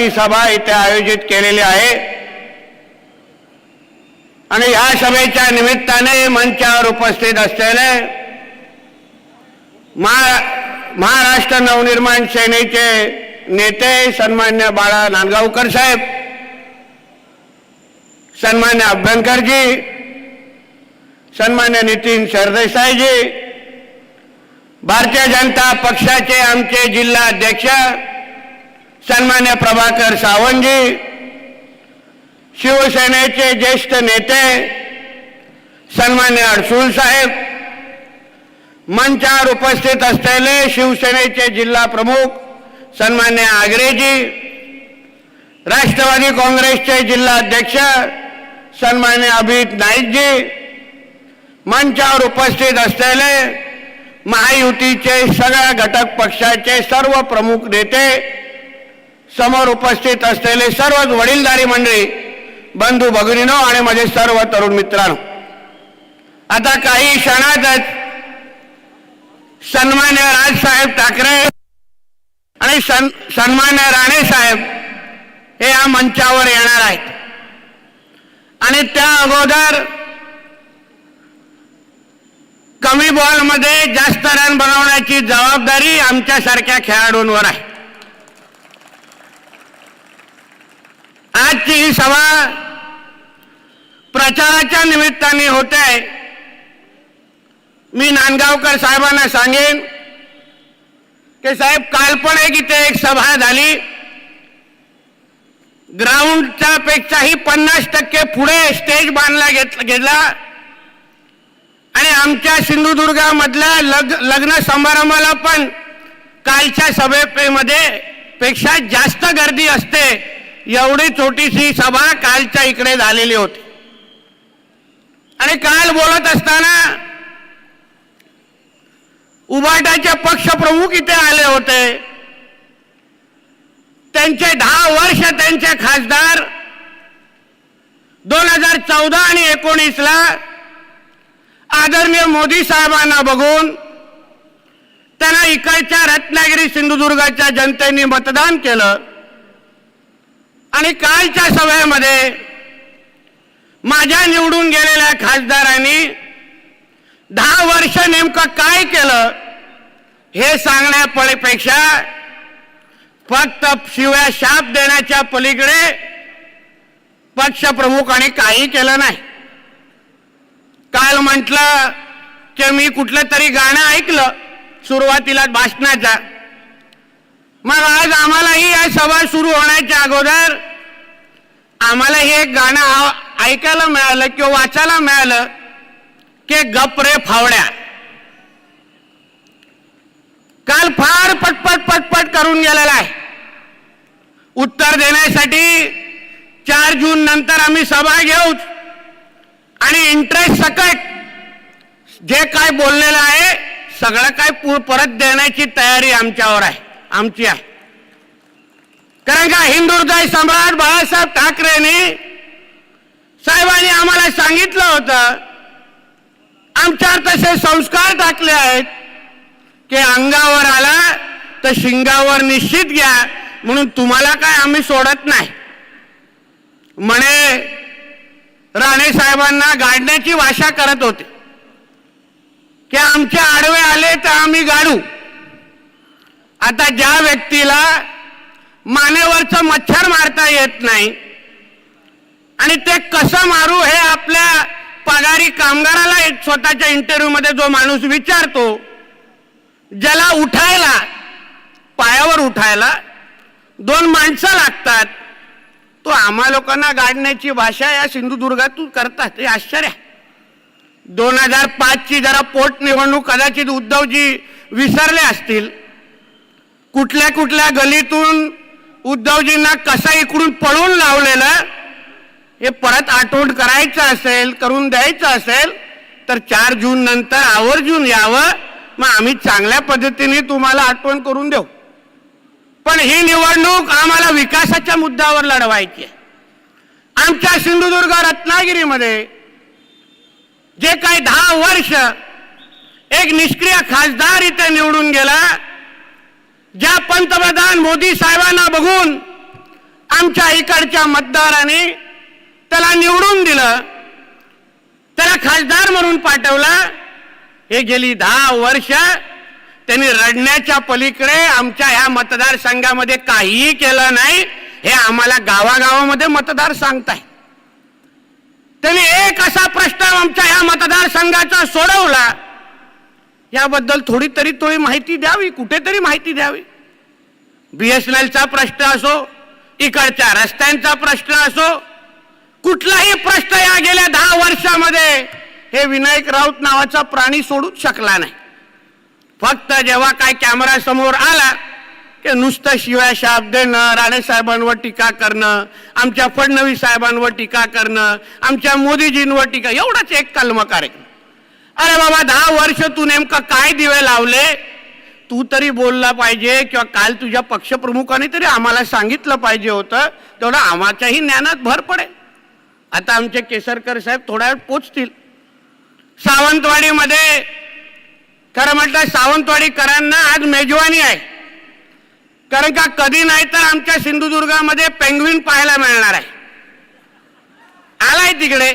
महत्त्वाची सभा इथे आयोजित केलेली आहे आणि या सभेच्या निमित्ताने मंचावर उपस्थित असलेले महाराष्ट्र नवनिर्माण सेनेचे नेते सन्मान्य बाळा नांदगावकर साहेब, सन्मान्य अभ्यंकरजी, सन्मान्य नितीन सरदेसाईजी, भारतीय जनता पक्षाचे आमचे जिल्हा अध्यक्ष सन्मान्य प्रभाकर सावंतजी, शिवसेनेचे ज्येष्ठ नेते सन्मान्य अडसूळ साहेब, मंचावर उपस्थित असलेले शिवसेनेचे जिल्हा प्रमुख सन्मान्य आगरेजी, राष्ट्रवादी काँग्रेसचे जिल्हा अध्यक्ष सन्मान्य अभित नाईकजी, मंचावर उपस्थित असलेले महायुतीचे सगळ्या घटक पक्षाचे सर्व प्रमुख नेते, समोर उपस्थित असलेले सर्वच वडीलधारी मंडळी, बंधू भगिनींनो आणि माझे सर्व तरुण मित्रांनो, आता काही क्षणातच सन्मान्य राजसाहेब ठाकरे आणि सन्मान्य राणे साहेब हे या मंचावर येणार आहेत आणि त्या अगोदर कमी बॉलमध्ये जास्त रन बनवण्याची जबाबदारी आमच्यासारख्या खेळाडूंवर आहे. आजची ही सभा प्रचाराच्या निमित्ताने होते. मी नांदगावकर साहेबांना सांगेन की साहेब, काल पण इथे एक सभा झाली, ग्राउंडच्या पेक्षाही 50% पुढे स्टेज बांधला गेला आणि आमच्या सिंधुदुर्गामधल्या लग्न समारंभाला पण कालच्या सभेमध्ये पेक्षा जास्त गर्दी असते, एवढी छोटीशी सभा कालच्या इकडे झालेली होती. आणि काल बोलत असताना उभाटाचे पक्षप्रमुख इथे आले होते. त्यांचे 10 वर्ष त्यांचे खासदार 2014 आणि 19ला आदरणीय मोदी साहेबांना बघून त्यांना इकडच्या रत्नागिरी सिंधुदुर्गाच्या जनतेने मतदान केलं आणि कालच्या सभेमध्ये माझ्या निवडून गेलेल्या खासदारांनी 10 वर्ष नेमकं काय केलं हे सांगण्यापेक्षा फक्त शिव्या शाप देण्याच्या पलीकडे पक्षप्रमुखांनी काही केलं नाही. काल म्हटलं की मी कुठलं तरी गाणं ऐकलं सुरुवातीला भाषणाचा, मग आज आम्हालाही या सभा सुरू होण्याच्या अगोदर आम्हाला हे गाणं ऐकायला मिळालं किंवा वाचायला मिळालं की गप रे फावड्या. काल फार पटपट करून गेलेला आहे. उत्तर देण्यासाठी 4 जून नंतर आम्ही सभा घेऊच आणि इंटरेस्ट सकट जे काय बोललेलं आहे सगळं काय परत देण्याची तयारी आमच्यावर आहे, आमची आहे. कारण का हिंदुहृदय सम्राट बाळासाहेब ठाकरेंनी साहेबांनी आम्हाला सांगितलं होतं, आमच्यावर तसे संस्कार टाकले आहेत की अंगावर आला तर शिंगावर निश्चित घ्या, म्हणून तुम्हाला काय आम्ही सोडत नाही. म्हणे राणे साहेबांना गाडण्याची भाषा करत होते की आमचे आडवे आले तर आम्ही गाडू. आता ज्या व्यक्तीला मानेवरचं मच्छर मारता येत नाही आणि ते कसं मारू हे आपल्या पगारी कामगाराला स्वतःच्या इंटरव्ह्यू मध्ये जो माणूस विचारतो, ज्याला उठायला पायावर उठायला 2 माणसं लागतात, तो आम्हा लोकांना गाडण्याची भाषा या सिंधुदुर्गातून करतात. हे आश्चर्य. 2005ची जरा पोटनिवडणूक कदाचित उद्धवजी विसरले असतील. कुठल्या कुठल्या गलीतून उद्धवजींना कसा इकडून पळून लावलेलं हे परत आठवण करायचं असेल, करून द्यायचं असेल तर 4 जून नंतर आवर्जून यावं, मग आम्ही चांगल्या पद्धतीने तुम्हाला आठवण करून देऊ. पण ही निवडणूक आम्हाला विकासाच्या मुद्द्यावर लढवायची आहे. आमच्या सिंधुदुर्ग रत्नागिरीमध्ये जे काही 10 वर्ष एक निष्क्रिय खासदार इथे निवडून गेला, ज्या पंतप्रधान मोदी साहेबांना बघून आमच्या इकडच्या मतदारांनी त्याला निवडून दिलं, त्याला खासदार म्हणून पाठवलं. हे गेली 10 वर्ष त्यांनी रडण्याच्या पलीकडे आमच्या ह्या मतदारसंघामध्ये काहीही केलं नाही. हे आम्हाला गावागावामध्ये मतदार सांगताय. त्यांनी एक असा प्रश्न आमच्या ह्या मतदारसंघाचा सोडवला, याबद्दल थोडी माहिती द्यावी, कुठेतरी माहिती द्यावी. BSNLचा प्रश्न असो, इकडच्या रस्त्यांचा प्रश्न असो, कुठलाही प्रश्न या गेल्या 10 वर्षामध्ये हे विनायक राऊत नावाचा प्राणी सोडूच शकला नाही. फक्त जेव्हा काय कॅमेरा समोर आला की नुसतं शिवाय शाप देणं, राणे साहेबांवर टीका करणं, आमच्या फडणवीस साहेबांवर टीका करणं, आमच्या मोदीजींवर टीका, एवढाच एक कलम कार्यक्रम. अरे बाबा 10 वर्ष तू नेमकं काय दिवे लावले, तू तरी बोलला पाहिजे, किंवा काल तुझ्या पक्षप्रमुखाने तरी आम्हाला सांगितलं पाहिजे होतं, तेवढं आम्हाच्याही ज्ञानात भर पडेल. आता आमचे केसरकर साहेब थोड्या वेळ पोचतील. सावंतवाडीमध्ये खरं म्हटलं सावंतवाडीकरांना आज मेजवानी आहे, कारण का कधी नाही तर आमच्या सिंधुदुर्गामध्ये पेंग्विन पाहायला मिळणार आहे. आलाय तिकडे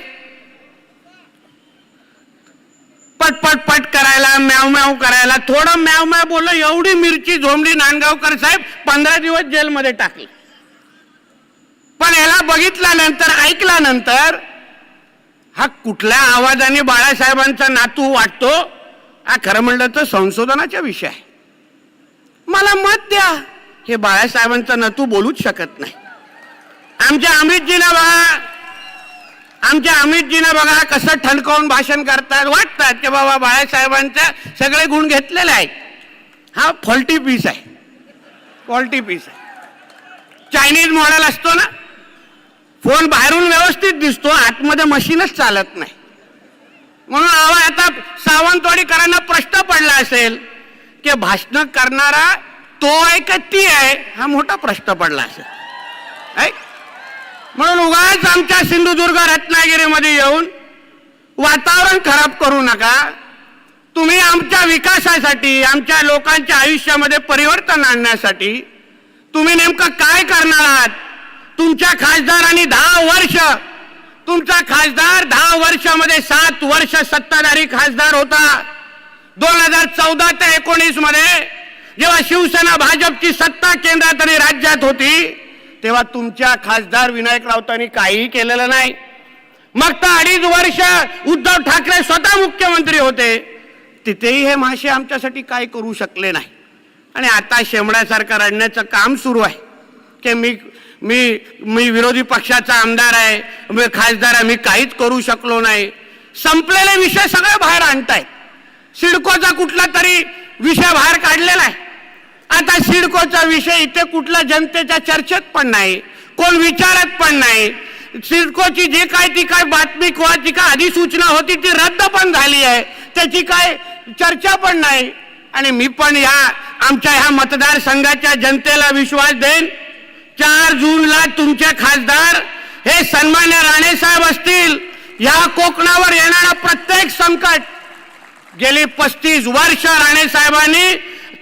पट करायला, म्याव म्याव करायला. थोडं म्याव म्याव बोललं, एवढी मिरची झोंबली नांदगावकर साहेब 15 दिवस जेलमध्ये टाकली. पण याला बघितल्यानंतर, ऐकल्यानंतर हा कुठल्या आवाजाने बाळासाहेबांचा नातू वाटतो, हा खरं म्हणलं तर संशोधनाचा विषय आहे. मला मत द्या. हे बाळासाहेबांचा नातू बोलूच शकत नाही. आमच्या अमितजीनं बघा कसं ठणकावून भाषण करतात, वाटतात की बाबा बाळासाहेबांचे सगळे गुण घेतलेले आहेत. हा फॉल्टी पीस आहे, फॉल्टी पीस आहे. चायनीज मॉडेल असतो ना, फोन बाहेरून व्यवस्थित दिसतो, आतमध्ये मशीनच चालत नाही. म्हणून आता सावंतवाडीकरांना प्रश्न पडला असेल की भाषण करणारा तो आहे का ती आहे, हा मोठा प्रश्न पडला असेल. म्हणून उगाच आमच्या सिंधुदुर्ग रत्नागिरीमध्ये येऊन वातावरण खराब करू नका. तुम्ही आमच्या विकासासाठी, आमच्या लोकांच्या आयुष्यामध्ये परिवर्तन आणण्यासाठी तुम्ही नेमकं काय करणार आहात? तुमच्या खासदारांनी 10 वर्ष, तुमचा खासदार 10 वर्षामध्ये 7 वर्ष सत्ताधारी खासदार होता. 2014 ते 19 मध्ये जेव्हा शिवसेना भाजपची सत्ता केंद्रात आणि राज्यात होती, तेव्हा तुमच्या खासदार विनायक राऊतांनी काहीही केलेलं नाही. मग तर 2.5 वर्ष उद्धव ठाकरे स्वतः मुख्यमंत्री होते, तिथेही हे मासे आमच्यासाठी काय करू शकले नाही. आणि आता शेमड्यासारखं रडण्याचं काम सुरू आहे की मी विरोधी पक्षाचा आमदार आहे, मी खासदार आहे, मी काहीच करू शकलो नाही. संपलेले विषय सगळे बाहेर आणतायत. सिडकोचा कुठला तरी विषय बाहेर काढलेला आहे. आता सिडकोचा विषय इथे कुठल्या जनतेच्या चर्चेत पण नाही, कोण विचारत पण नाही. सिडकोची जे काय ती काय बातमी किंवा जी काय अधिसूचना होती ती रद्द पण झाली आहे, त्याची काय चर्चा पण नाही. आणि मी पण आमच्या ह्या मतदारसंघाच्या जनतेला विश्वास देईन, 4 जूनला तुमचे खासदार हे सन्मान्य राणे साहेब असतील. या कोकणावर येणारा प्रत्येक संकट गेली 35 वर्ष राणे साहेबांनी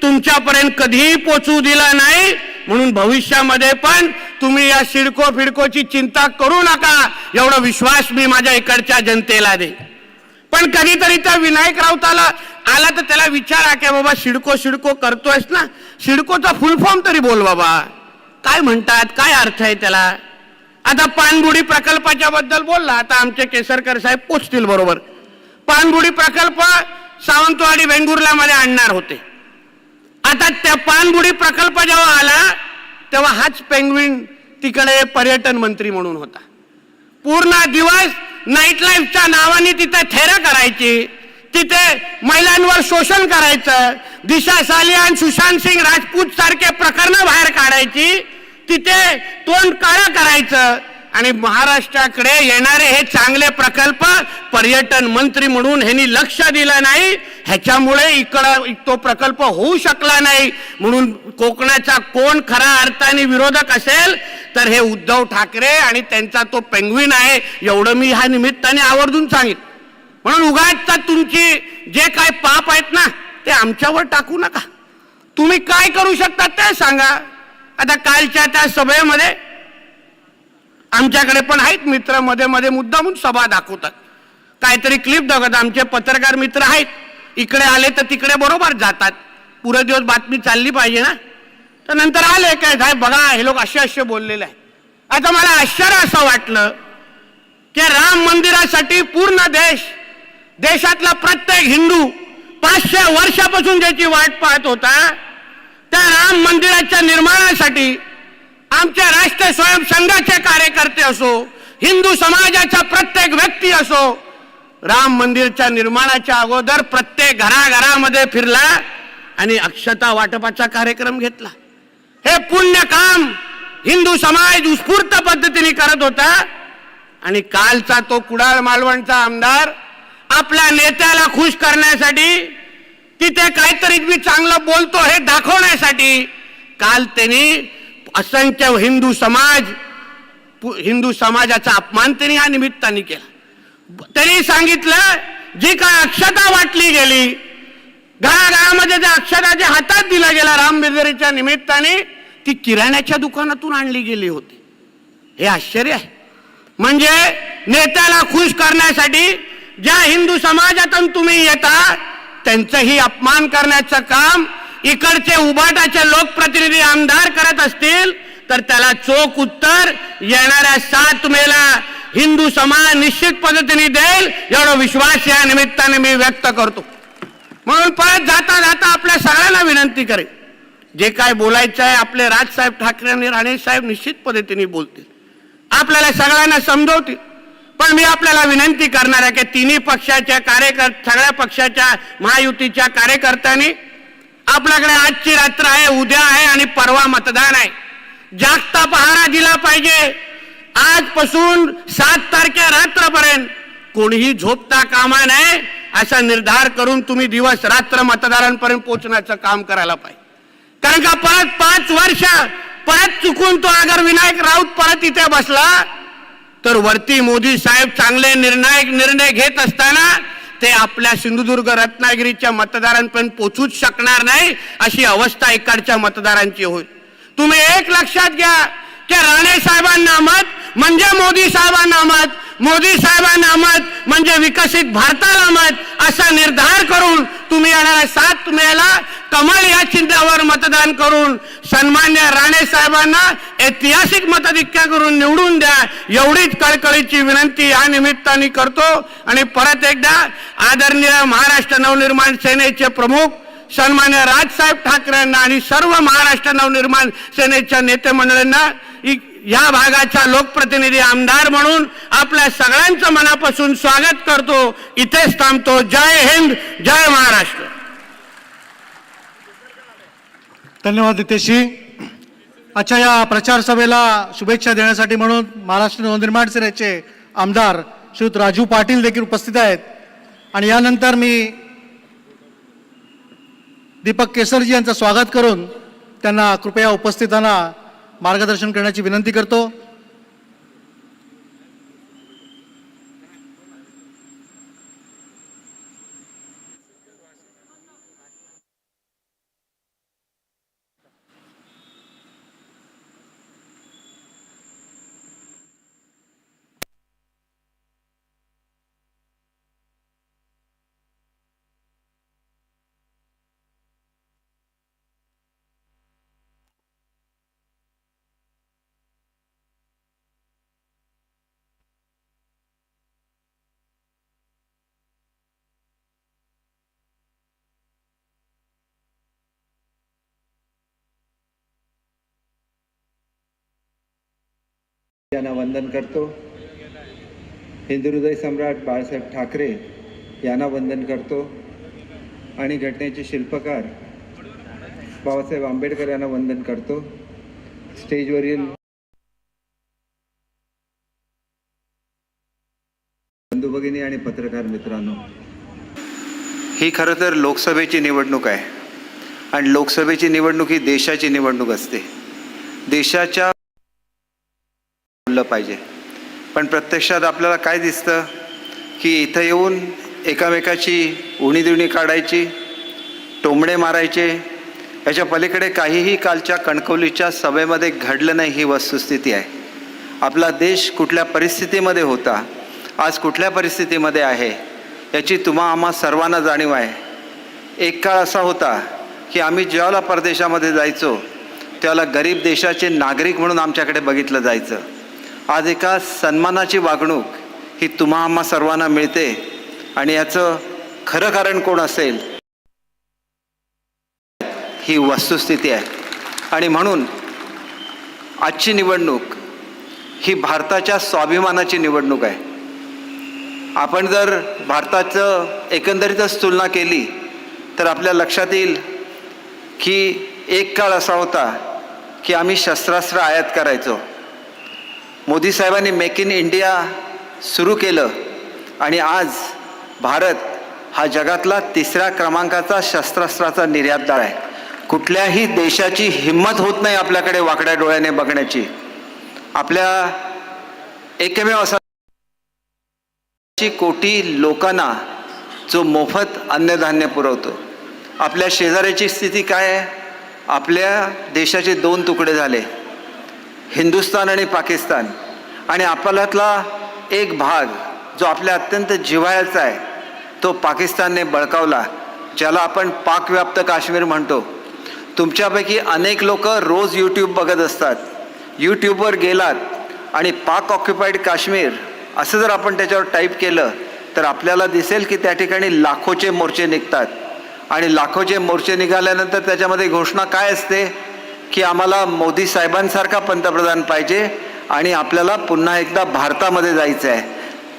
तुमच्यापर्यंत कधीही पोचू दिला नाही. म्हणून भविष्यामध्ये पण तुम्ही या सिडको फिडकोची चिंता करू नका, एवढा विश्वास मी माझ्या इकडच्या जनतेला दे. पण कधीतरी त्या विनायक राऊताला आला तर त्याला विचारा की बाबा सिडको करतोयस ना, सिडकोचा फुल फॉर्म तरी बोल बाबा, काय म्हणतात, काय अर्थ आहे त्याला. आता पाणबुडी प्रकल्पाच्या बद्दल बोलला, आता आमचे केसरकर साहेब पोचतील बरोबर. पाणबुडी प्रकल्प सावंतवाडी वेंगुर्ला मध्ये आणणार होते. आता त्या पाणबुडी प्रकल्प जेव्हा आला तेव्हा हाच पेंग्विन तिकडे पर्यटन मंत्री म्हणून होता. पूर्ण दिवस नाईट लाईफच्या नावाने तिथे थेरं करायची, तिथे महिलांवर शोषण करायचं, दिशा सालियान, सुशांत सिंग राजपूत सारखे प्रकरणं बाहेर काढायची, तिथे तोंड काळं करायचं. आणि महाराष्ट्राकडे येणारे हे चांगले प्रकल्प पर्यटन मंत्री म्हणून ह्यांनी लक्ष दिलं नाही, ह्याच्यामुळे इकडं तो प्रकल्प होऊ शकला नाही. म्हणून कोकणाचा कोण खऱ्या अर्थाने विरोधक असेल तर हे उद्धव ठाकरे आणि त्यांचा तो पेंग्विन आहे, एवढं मी ह्या निमित्ताने आवर्जून सांगित. म्हणून उगाच तुमची जे काय पाप आहेत ना ते आमच्यावर टाकू नका. तुम्ही काय करू शकता ते सांगा. आता कालच्या त्या सभेमध्ये आमच्याकडे पण आहेत मित्र, मध्ये मध्ये मुद्दामून सभा दाखवतात, काहीतरी क्लिप दाखवतात. आमचे पत्रकार मित्र आहेत, इकडे आले तर तिकडे बरोबर जातात, पुरे दिवस बातमी चालली पाहिजे ना. तर नंतर आले काय साहेब बघा हे लोक असे असे बोललेले आहे. आता मला आश्चर्य असं वाटलं की राम मंदिरासाठी पूर्ण देशातला प्रत्येक हिंदू 500 वर्षापासून ज्याची वाट पाहत होता, त्या राम मंदिराच्या निर्माणासाठी आमच्या राष्ट्रीय स्वयंसंघाचे कार्यकर्ते असो, हिंदू समाजाचा प्रत्येक व्यक्ती असो, राम मंदिरच्या निर्माणाच्या अगोदर प्रत्येक घराघरामध्ये फिरला आणि अक्षता वाटपाचा कार्यक्रम घेतला. हे पुण्य काम हिंदू समाज उत्स्फूर्त पद्धतीने करत होता. आणि कालचा तो कुडाळ मालवणचा आमदार आपल्या नेत्याला खुश करण्यासाठी, तिथे काहीतरी मी चांगलं बोलतो हे दाखवण्यासाठी काल त्यांनी असंख्य हिंदू समाजाचा अपमान त्यांनी या निमित्ताने केला. त्यांनी सांगितलं जी काय अक्षता वाटली गेली, घराघरामध्ये ज्या अक्षता जे हातात दिला गेला राम मंदिराच्या निमित्ताने, ती किराण्याच्या दुकानातून आणली गेली होती. हे आश्चर्य आहे. म्हणजे नेत्याला खुश करण्यासाठी ज्या हिंदू समाजातून तुम्ही येता त्यांचंही अपमान करण्याचं काम इकडचे उबाटाचे लोकप्रतिनिधी आमदार करत असतील तर त्याला चोख उत्तर येणाऱ्या 7 मेला हिंदू समाज निश्चित पद्धतीने देईल, एवढा विश्वास या निमित्ताने मी व्यक्त करतो. म्हणून परत जाता जाता आपल्या सगळ्यांना विनंती करेन, जे काय बोलायचं आहे आपले राजसाहेब ठाकरे आणि राणे साहेब निश्चित पद्धतीने बोलतील, आपल्याला सगळ्यांना समजवतील. पण मी आपल्याला विनंती करणार आहे की तिन्ही पक्षाच्या सगळ्या पक्षाच्या महायुतीच्या कार्यकर्त्यांनी आपल्याकडे आजची रात्र आहे, उद्या आहे आणि परवा मतदान आहे, जागता पहारा दिला पाहिजे. आजपासून 7 तारखे रात्रपर्यंत कोणीही झोपता कामा नये असा निर्धार करून तुम्ही दिवस रात्र मतदारांपर्यंत पोहोचण्याचं काम करायला पाहिजे. कारण का परत 5 वर्ष परत चुकून तो अगर विनायक राऊत परत इथे बसला तर वरती मोदी साहेब चांगले निर्णय घेत असताना ते आपल्या सिंधुदुर्ग रत्नागिरीच्या मतदारांपर्यंत पोहोचूच शकणार नाही, अशी अवस्था इकडच्या मतदारांची होईल. तुम्ही एक लक्षात घ्या की राणे साहेबांना मत म्हणजे मोदी साहेबांना मत, मोदी साहेबांना मत म्हणजे विकसित भारताला मत, असा निर्धार करून तुम्ही येणाऱ्या 7 मेला कमळ या चिन्हावर मतदान करून सन्मान्य राणे साहेबांना ऐतिहासिक मताधिक्य करून निवडून द्या, एवढीच कळकळीची विनंती या निमित्ताने करतो. आणि परत एकदा आदरणीय महाराष्ट्र नवनिर्माण सेनेचे प्रमुख सन्मान्य राजसाहेब ठाकरेंना आणि सर्व महाराष्ट्र नवनिर्माण सेनेच्या नेते मंडळींना या भागाचा लोकप्रतिनिधी आमदार म्हणून आपल्या सगळ्यांचं मनापासून स्वागत करतो. इथेच थांबतो. जय हिंद, जय महाराष्ट्र. धन्यवाद नितेशजी. आजच्या या प्रचार सभेला शुभेच्छा देण्यासाठी म्हणून महाराष्ट्र नवनिर्माण सेनेचे आमदार श्रीयुत राजू पाटील देखील उपस्थित आहेत. आणि यानंतर मी दीपक केसरजी यांचं स्वागत करून त्यांना कृपया उपस्थितांना मार्गदर्शन करण्याची विनंती करतो. यांना वंदन करतो. हिंदू हृदय सम्राट बाळासाहेब ठाकरे यांना वंदन करतो आणि घटनेचे शिल्पकार बाबासाहेब आंबेडकर यांना वंदन करतो. स्टेजवरील बंधू भगिनी आणि पत्रकार मित्रांनो, ही खरं तर लोकसभेची निवडणूक आहे आणि लोकसभेची निवडणूक ही देशाची निवडणूक असते. देशाच्या पाहिजे, पण प्रत्यक्षात आपल्याला काय दिसतं की इथं येऊन एकामेकाची उणीदिणी काढायची, टोमणे मारायचे, याच्या पलीकडे काहीही कालच्या कणकवलीच्या सभेमध्ये घडलं नाही, ही वस्तुस्थिती आहे. आपला देश कुठल्या परिस्थितीमध्ये होता, आज कुठल्या परिस्थितीमध्ये आहे याची तुम्हा आम्हा सर्वांना जाणीव आहे. एक काळ असा होता की आम्ही ज्यावेळेला परदेशामध्ये जायचो त्यावेळेला गरीब देशाचे नागरिक म्हणून आमच्याकडे बघितलं जायचं. आज एका सन्मानाची वागणूक ही तुम्हा आम्हा सर्वांना मिळते आणि याचं खरं कारण कोण असेल ही वस्तुस्थिती आहे. आणि म्हणून आजची निवडणूक ही भारताच्या स्वाभिमानाची निवडणूक आहे. आपण जर भारताचं एकंदरीतच तुलना केली तर आपल्या लक्षात येईल की एक काळ असा होता की आम्ही शस्त्रास्त्र आयात करायचो. मोदी साहेबांनी मेक इन इंडिया सुरू केलं आणि आज भारत हा जगातला 3ऱ्या क्रमांकाचा शस्त्रास्त्राचा निर्यातदार आहे. कुठल्याही देशाची हिंमत होत नाही आपल्याकडे वाकड्या डोळ्याने बघण्याची. आपल्या एकमेव असा कोटी लोकांना जो मोफत अन्नधान्य पुरवतो. आपल्या शेजाऱ्याची स्थिती काय आहे? आपल्या देशाचे 2 तुकडे झाले, हिंदुस्थान आणि पाकिस्तान. आणि आपल्यातला एक भाग जो आपल्या अत्यंत जिव्हाळ्याचा आहे तो पाकिस्तानने बळकावला, ज्याला आपण पाकव्याप्त काश्मीर म्हणतो. तुमच्यापैकी अनेक लोक रोज यूट्यूब बघत असतात. यूट्यूबवर गेलात आणि पाक ऑक्युपाईड काश्मीर असं जर आपण त्याच्यावर टाईप केलं तर आपल्याला दिसेल की त्या ठिकाणी लाखोचे मोर्चे निघतात. आणि लाखोचे मोर्चे निघाल्यानंतर त्याच्यामध्ये घोषणा काय असते की आम्हाला मोदी साहेबांसारखा पंतप्रधान पाहिजे आणि आपल्याला पुन्हा एकदा भारतामध्ये जायचं आहे.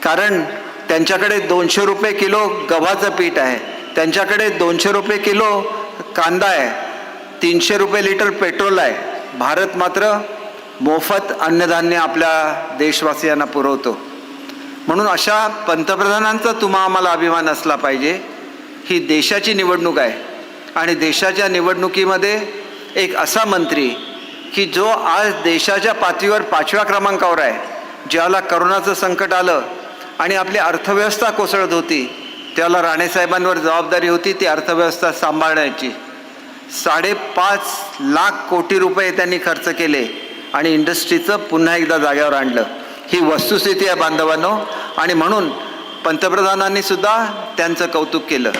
कारण त्यांच्याकडे 200 रुपये किलो गव्हाचं पीठ आहे, त्यांच्याकडे 200 रुपये किलो कांदा आहे, 300 रुपये लिटर पेट्रोल आहे. भारत मात्र मोफत अन्नधान्य आपल्या देशवासियांना पुरवतो. म्हणून अशा पंतप्रधानांचा तुम्हा आम्हाला अभिमान असला पाहिजे. ही देशाची निवडणूक आहे आणि देशाच्या निवडणुकीमध्ये एक असा मंत्री की जो आज देशाच्या पातळीवर 5व्या क्रमांकावर आहे. ज्याला करोनाचं संकट आलं आणि आपली अर्थव्यवस्था कोसळत होती त्याला राणेसाहेबांवर जबाबदारी होती ती अर्थव्यवस्था सांभाळण्याची. 5.5 लाख कोटी रुपये त्यांनी खर्च केले आणि इंडस्ट्रीचं पुन्हा एकदा जाग्यावर आणलं. ही वस्तुस्थिती आहे बांधवांनो. आणि म्हणून पंतप्रधानांनी सुद्धा त्यांचं कौतुक केलं.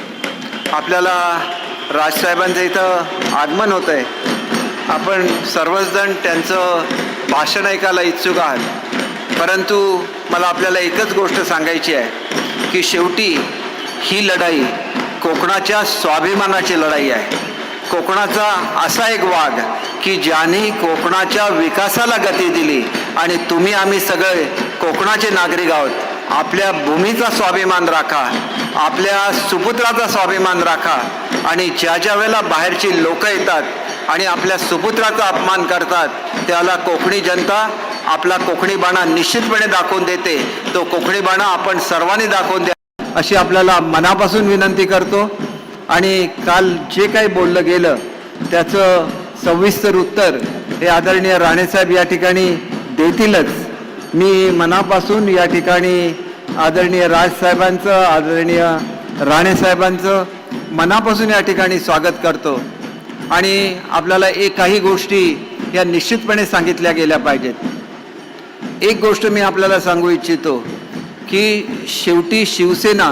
आपल्याला राजसाहेबांचं इथं आगमन होतं आहे. आपण सर्वच जण त्यांचं भाषण ऐकायला इच्छुक आहात. परंतु मला आपल्याला एकच गोष्ट सांगायची आहे की शेवटी ही लढाई कोकणाच्या स्वाभिमानाची लढाई आहे. कोकणाचा असा एक वाघ की ज्याने कोकणाच्या विकासाला गती दिली आणि तुम्ही आम्ही सगळे कोकणाचे नागरिक आहोत. आपल्या भूमीचा स्वाभिमान राखा, आपल्या सुपुत्राचा स्वाभिमान राखा. आणि ज्या वेळेला बाहेरची लोक येतात आणि आपल्या सुपुत्राचा अपमान करतात त्याला कोकणी जनता आपला कोकणी बाणा निश्चितपणे दाखवून देते. तो कोकणी बाणा आपण सर्वांनी दाखवून द्या अशी आपल्याला मनापासून विनंती करतो. आणि काल जे काही बोललं गेलं त्याचं सविस्तर उत्तर हे आदरणीय राणेसाहेब या ठिकाणी देतीलच. मी मनापासून या ठिकाणी आदरणीय राजसाहेबांचं, आदरणीय राणेसाहेबांचं मनापासून या ठिकाणी स्वागत करतो. आणि आपल्याला काही गोष्टी या निश्चितपणे सांगितल्या गेल्या पाहिजेत. एक गोष्ट मी आपल्याला सांगू इच्छितो की शेवटी शिवसेना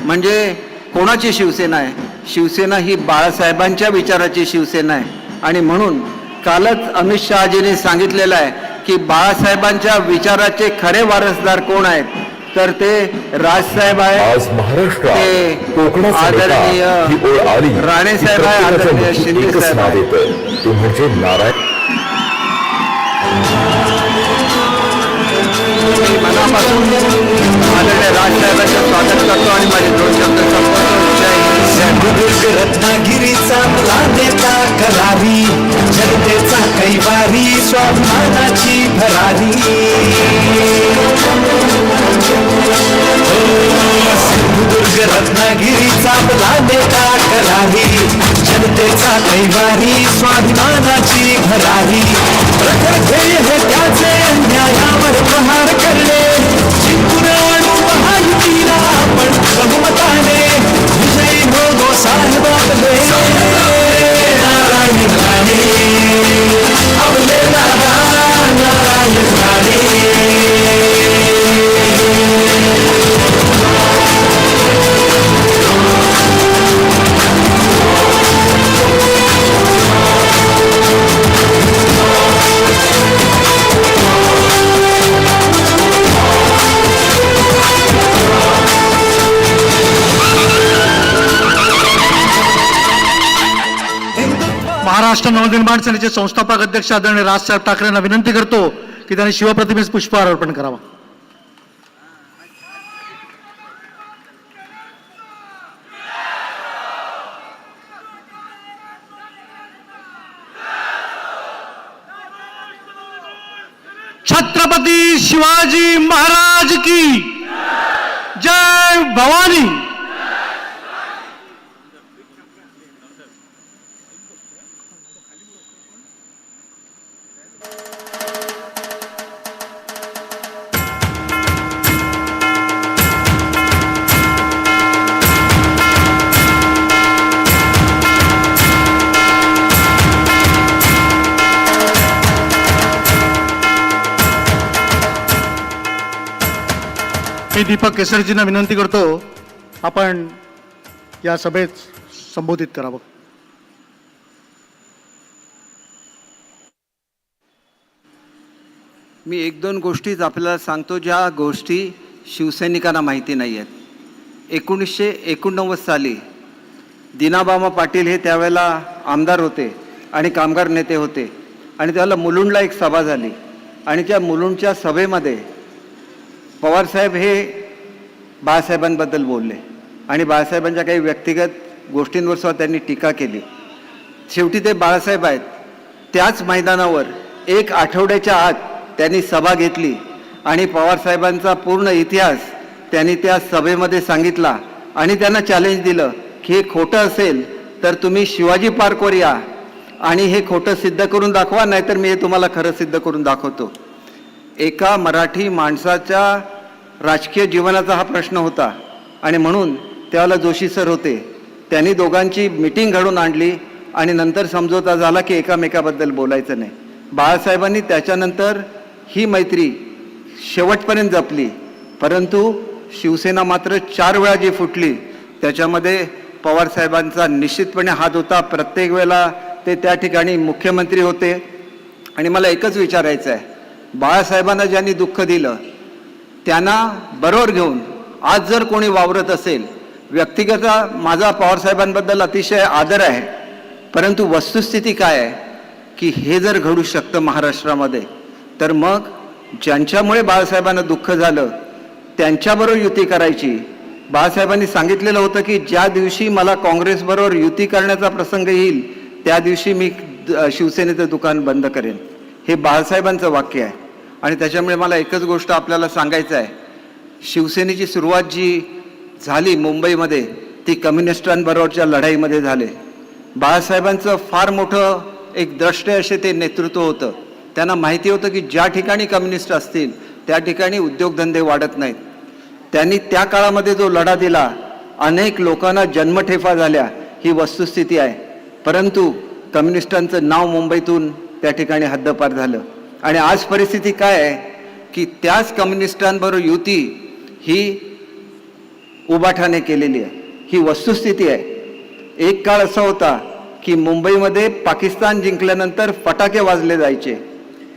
म्हणजे कोणाची शिवसेना आहे? शिवसेना ही बाळासाहेबांच्या विचाराची शिवसेना आहे. आणि म्हणून कालच अमित शहाजींनी सांगितलेलं आहे की बाळासाहेबांच्या विचाराचे खरे वारसदार कोण आहेत तर ते राजसाहेब आहे, ते आदरणीय राणेसाहेब आहे, आदरणीय शिंदे साहेब आहे. मी मनापासून आदरणीय राजसाहेबांचं स्वागत करतो आणि माझे 2 शब्द संपवतो. रत्नागिरीचा मला नेता करारी, जनतेचा कैवारी, स्वाभिमानाची भरारी. सिंधुदुर्ग रत्नागिरीचा मला नेता करारी, जनतेचा कैवारी, स्वाभिमानाची भरारी. प्रखर ध्येय हे त्याचे अन्यायावर प्रहार करणे, जिंकून आणू महायुतीला आपण बहुमताने. विजयी हो साहेब आपले, नारायण राणे आपले दादा नारायण महाराष्ट्र नवनिर्माण सेनेचे संस्थापक अध्यक्ष आदरणीय राजसाहेब ठाकरे यांना विनंती करतो की त्यांनी शिवप्रतिमेस पुष्पहार अर्पण करावा. छत्रपती शिवाजी महाराज की जय भवानी. मी दीपक केसरजींना विनंती करतो आपण या सभेत संबोधित करावं. मी एक दोन गोष्टीच आपल्याला सांगतो ज्या गोष्टी शिवसैनिकांना माहिती नाही आहेत. 1989 साली दीनाबामा पाटील हे त्यावेळेला आमदार होते आणि कामगार नेते होते आणि त्यावेळेला मुलुंडला एक सभा झाली आणि त्या मुलुंडच्या सभेमध्ये पवारसाहेब हे बाळासाहेबांबद्दल बोलले आणि बाळासाहेबांच्या काही व्यक्तिगत गोष्टींवर सुद्धा त्यांनी टीका केली. शेवटी ते बाळासाहेब आहेत. त्याच मैदानावर एक आठवड्याच्या आत त्यांनी सभा घेतली आणि पवारसाहेबांचा पूर्ण इतिहास त्यांनी त्या सभेमध्ये सांगितला आणि त्यांना चॅलेंज दिलं की हे खोटं असेल तर तुम्ही शिवाजी पार्कवर या आणि हे खोटं सिद्ध करून दाखवा, नाहीतर मी हे तुम्हाला खरं सिद्ध करून दाखवतो. एका मराठी माणसाच्या राजकीय जीवनाचा हा प्रश्न होता आणि म्हणून त्यावेळेला जोशी सर होते. त्यांनी दोघांची मीटिंग घडवून आणली आणि नंतर समझोता झाला की एकामेकाबद्दल बोलायचं नाही. बाळासाहेबांनी त्याच्यानंतर ही मैत्री शेवटपर्यंत जपली, परंतु शिवसेना मात्र 4 वेळा जी फुटली त्याच्यामध्ये पवारसाहेबांचा निश्चितपणे हात होता. प्रत्येक वेळेला ते त्या ठिकाणी मुख्यमंत्री होते. आणि मला एकच विचारायचं आहे, बाळासाहेबांना ज्यांनी दुःख दिलं त्यांना बरोबर घेऊन आज जर कोणी वावरत असेल, व्यक्तिगत माझा पवारसाहेबांबद्दल अतिशय आदर आहे, परंतु वस्तुस्थिती काय आहे की हे जर घडू शकतं महाराष्ट्रामध्ये तर मग ज्यांच्यामुळे बाळासाहेबांना दुःख झालं त्यांच्याबरोबर युती करायची. बाळासाहेबांनी सांगितलेलं होतं की ज्या दिवशी मला काँग्रेसबरोबर युती करण्याचा प्रसंग येईल त्या दिवशी मी शिवसेनेचं दुकान बंद करेन. हे बाळासाहेबांचं वाक्य आहे. आणि त्याच्यामुळे मला एकच गोष्ट आपल्याला सांगायचं आहे, शिवसेनेची सुरुवात जी झाली मुंबईमध्ये ती कम्युनिस्टांबरोबरच्या लढाईमध्ये झाले. बाळासाहेबांचं फार मोठं एक द्रष्टे असे ते नेतृत्व होतं. त्यांना माहिती होतं की ज्या ठिकाणी कम्युनिस्ट असतील त्या ठिकाणी उद्योगधंदे वाढत नाहीत. त्यांनी त्या काळामध्ये जो लढा दिला, अनेक लोकांना जन्मठेपा झाल्या, ही वस्तुस्थिती आहे. परंतु कम्युनिस्टांचं नाव मुंबईतून त्या ठिकाणी हद्दपार झालं आणि आज परिस्थिती काय आहे की त्याच कम्युनिस्टांबरोबर युती ही उभाठाने केलेली आहे. ही वस्तुस्थिती आहे. एक काळ असा होता की मुंबईमध्ये पाकिस्तान जिंकल्यानंतर फटाके वाजले जायचे.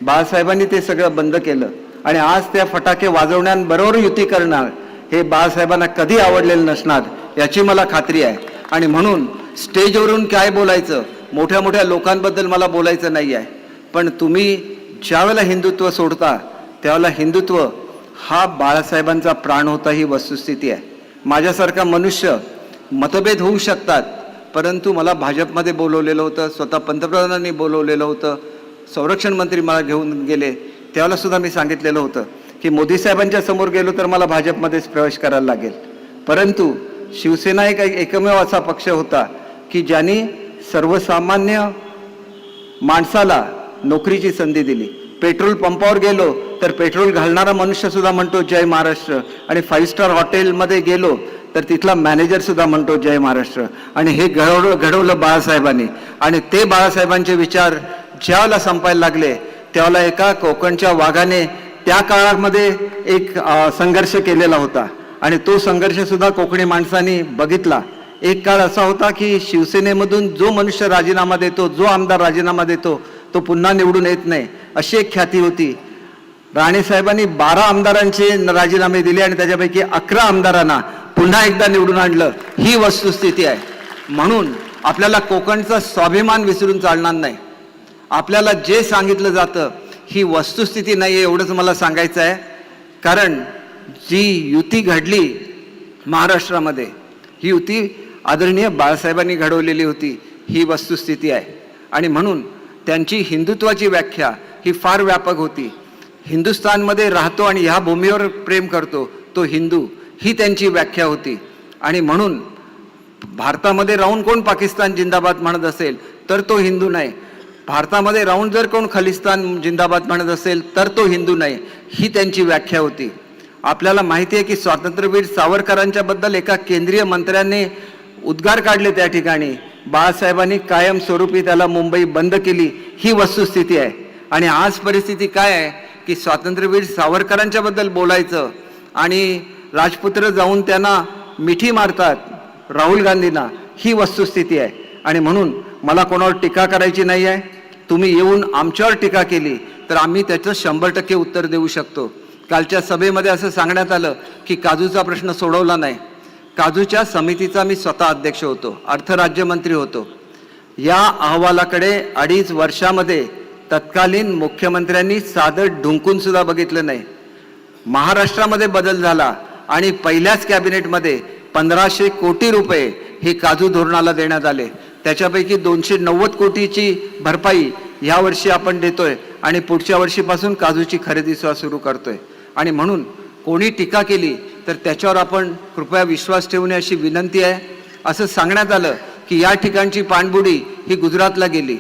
बाळासाहेबांनी ते सगळं बंद केलं आणि आज त्या फटाके वाजवण्यांबरोबर युती करणार हे बाळासाहेबांना कधी आवडलेलं नसणार याची मला खात्री आहे. आणि म्हणून स्टेजवरून काय बोलायचं, मोठ्या मोठ्या लोकांबद्दल मला बोलायचं नाही आहे, पण तुम्ही ज्यावेळेला हिंदुत्व सोडता त्यावेळेला हिंदुत्व हा बाळासाहेबांचा प्राण होता. ही वस्तुस्थिती आहे. माझ्यासारखा मनुष्य मतभेद होऊ शकतात, परंतु मला भाजपमध्ये बोलवलेलं होतं, स्वतः पंतप्रधानांनी बोलवलेलं होतं, संरक्षण मंत्री मला घेऊन गेले, त्यावेळेला सुद्धा मी सांगितलेलं होतं की मोदी साहेबांच्या समोर गेलो तर मला भाजपमध्येच प्रवेश करायला लागेल. परंतु शिवसेना एक एकमेव असा पक्ष होता की ज्यांनी सर्वसामान्य माणसाला नोकरीची संधी दिली. पेट्रोल पंपावर गेलो तर पेट्रोल घालणारा मनुष्य सुद्धा म्हणतो जय महाराष्ट्र आणि 5 स्टार हॉटेलमध्ये गेलो तर तिथला मॅनेजर सुद्धा म्हणतो जय महाराष्ट्र. आणि हे घडवलं बाळासाहेबांनी. आणि ते बाळासाहेबांचे विचार ज्यावेळेला संपायला लागले त्यावेळेला एका कोकणच्या वाघाने त्या काळामध्ये एक संघर्ष केलेला होता आणि तो संघर्ष सुद्धा कोकणी माणसांनी बघितला. एक काळ असा होता की शिवसेनेमधून जो मनुष्य राजीनामा देतो, जो आमदार राजीनामा देतो तो पुन्हा निवडून येत नाही, अशी एक ख्याती होती. राणेसाहेबांनी 12 आमदारांचे राजीनामे दिले आणि त्याच्यापैकी 11 आमदारांना पुन्हा एकदा निवडून आणलं. ही वस्तुस्थिती आहे. म्हणून आपल्याला कोकणचा स्वाभिमान विसरून चालणार नाही. आपल्याला जे सांगितलं जातं ही वस्तुस्थिती नाही आहे एवढंच मला सांगायचं आहे. कारण जी युती घडली महाराष्ट्रामध्ये ही युती आदरणीय बाळासाहेबांनी घडवलेली होती ही वस्तुस्थिती आहे. आणि म्हणून त्यांची हिंदुत्वाची व्याख्या ही फार व्यापक होती. हिंदुस्थानमध्ये राहतो आणि ह्या भूमीवर प्रेम करतो तो हिंदू ही त्यांची व्याख्या होती. आणि म्हणून भारतामध्ये राहून कोण पाकिस्तान जिंदाबाद म्हणत असेल तर तो हिंदू नाही. भारतामध्ये राहून जर कोण खलिस्तान जिंदाबाद म्हणत असेल तर तो हिंदू नाही ही त्यांची व्याख्या होती. आपल्याला माहिती आहे की स्वातंत्र्यवीर सावरकरांच्या बद्दल एका केंद्रीय मंत्र्याने उद्गार काढले त्या ठिकाणी. बाळासाहेबांनी कायमस्वरूपी त्याला मुंबई बंद केली ही वस्तुस्थिती आहे. आणि आज परिस्थिती काय आहे की स्वातंत्र्यवीर सावरकरांच्या बद्दल बोलायचं आणि राजपुत्र जाऊन त्यांना मिठी मारतात राहुल गांधींना ही वस्तुस्थिती आहे. आणि म्हणून मला कोणावर टीका करायची नाही आहे. तुम्ही येऊन आमच्यावर टीका केली तर आम्ही त्याचं 100% उत्तर देऊ शकतो. कालच्या सभेमध्ये असं सांगण्यात आलं की काजूचा प्रश्न सोडवला नाही. काजूच्या समितीचा मी स्वतः अध्यक्ष होतो, अर्थराज्यमंत्री होतो. या अहवालाकडे 2.5 वर्षामध्ये तत्कालीन मुख्यमंत्र्यांनी साधं ढुंकून सुद्धा बघितलं नाही. महाराष्ट्रामध्ये बदल झाला आणि पहिल्याच कॅबिनेटमध्ये 1500 कोटी रुपये हे काजू धोरणाला देण्यात आले. त्याच्यापैकी 290 कोटीची भरपाई यावर्षी आपण देतोय आणि पुढच्या वर्षीपासून काजूची खरेदी सुरू करतोय. आणि म्हणून कोणी टीका केली तर त्याच्यावर आपण कृपया विश्वास ठेवू नये अशी विनंती आहे. असं सांगण्यात आलं की या ठिकाणची पाणबुडी ही गुजरातला गेली.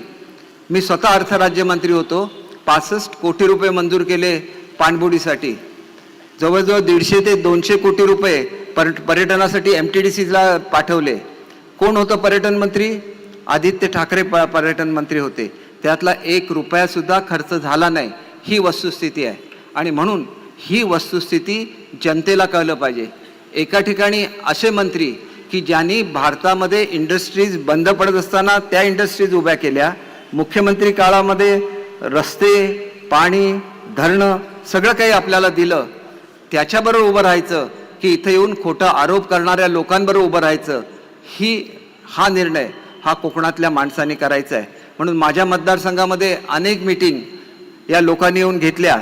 मी स्वतः अर्थराज्यमंत्री होतो. 65 कोटी रुपये मंजूर केले पाणबुडीसाठी. जवळजवळ 150 ते 200 कोटी रुपये पर्यटनासाठी MTDCला पाठवले. कोण होतं पर्यटन मंत्री? आदित्य ठाकरे पर्यटन मंत्री होते. त्यातला 1 रुपया सुद्धा खर्च झाला नाही ही वस्तुस्थिती आहे. आणि म्हणून ही वस्तुस्थिती जनतेला कळलं पाहिजे. एका ठिकाणी असे मंत्री की ज्यांनी भारतामध्ये इंडस्ट्रीज बंद पडत असताना त्या इंडस्ट्रीज उभ्या केल्या. मुख्यमंत्री काळामध्ये रस्ते, पाणी, धरणं सगळं काही आपल्याला दिलं. त्याच्याबरोबर उभं राहायचं की इथं येऊन खोटा आरोप करणाऱ्या लोकांबरोबर उभं राहायचं हा निर्णय हा कोकणातल्या माणसांनी करायचा आहे. म्हणून माझ्या मतदारसंघामध्ये अनेक मीटिंग या लोकांनी येऊन घेतल्या.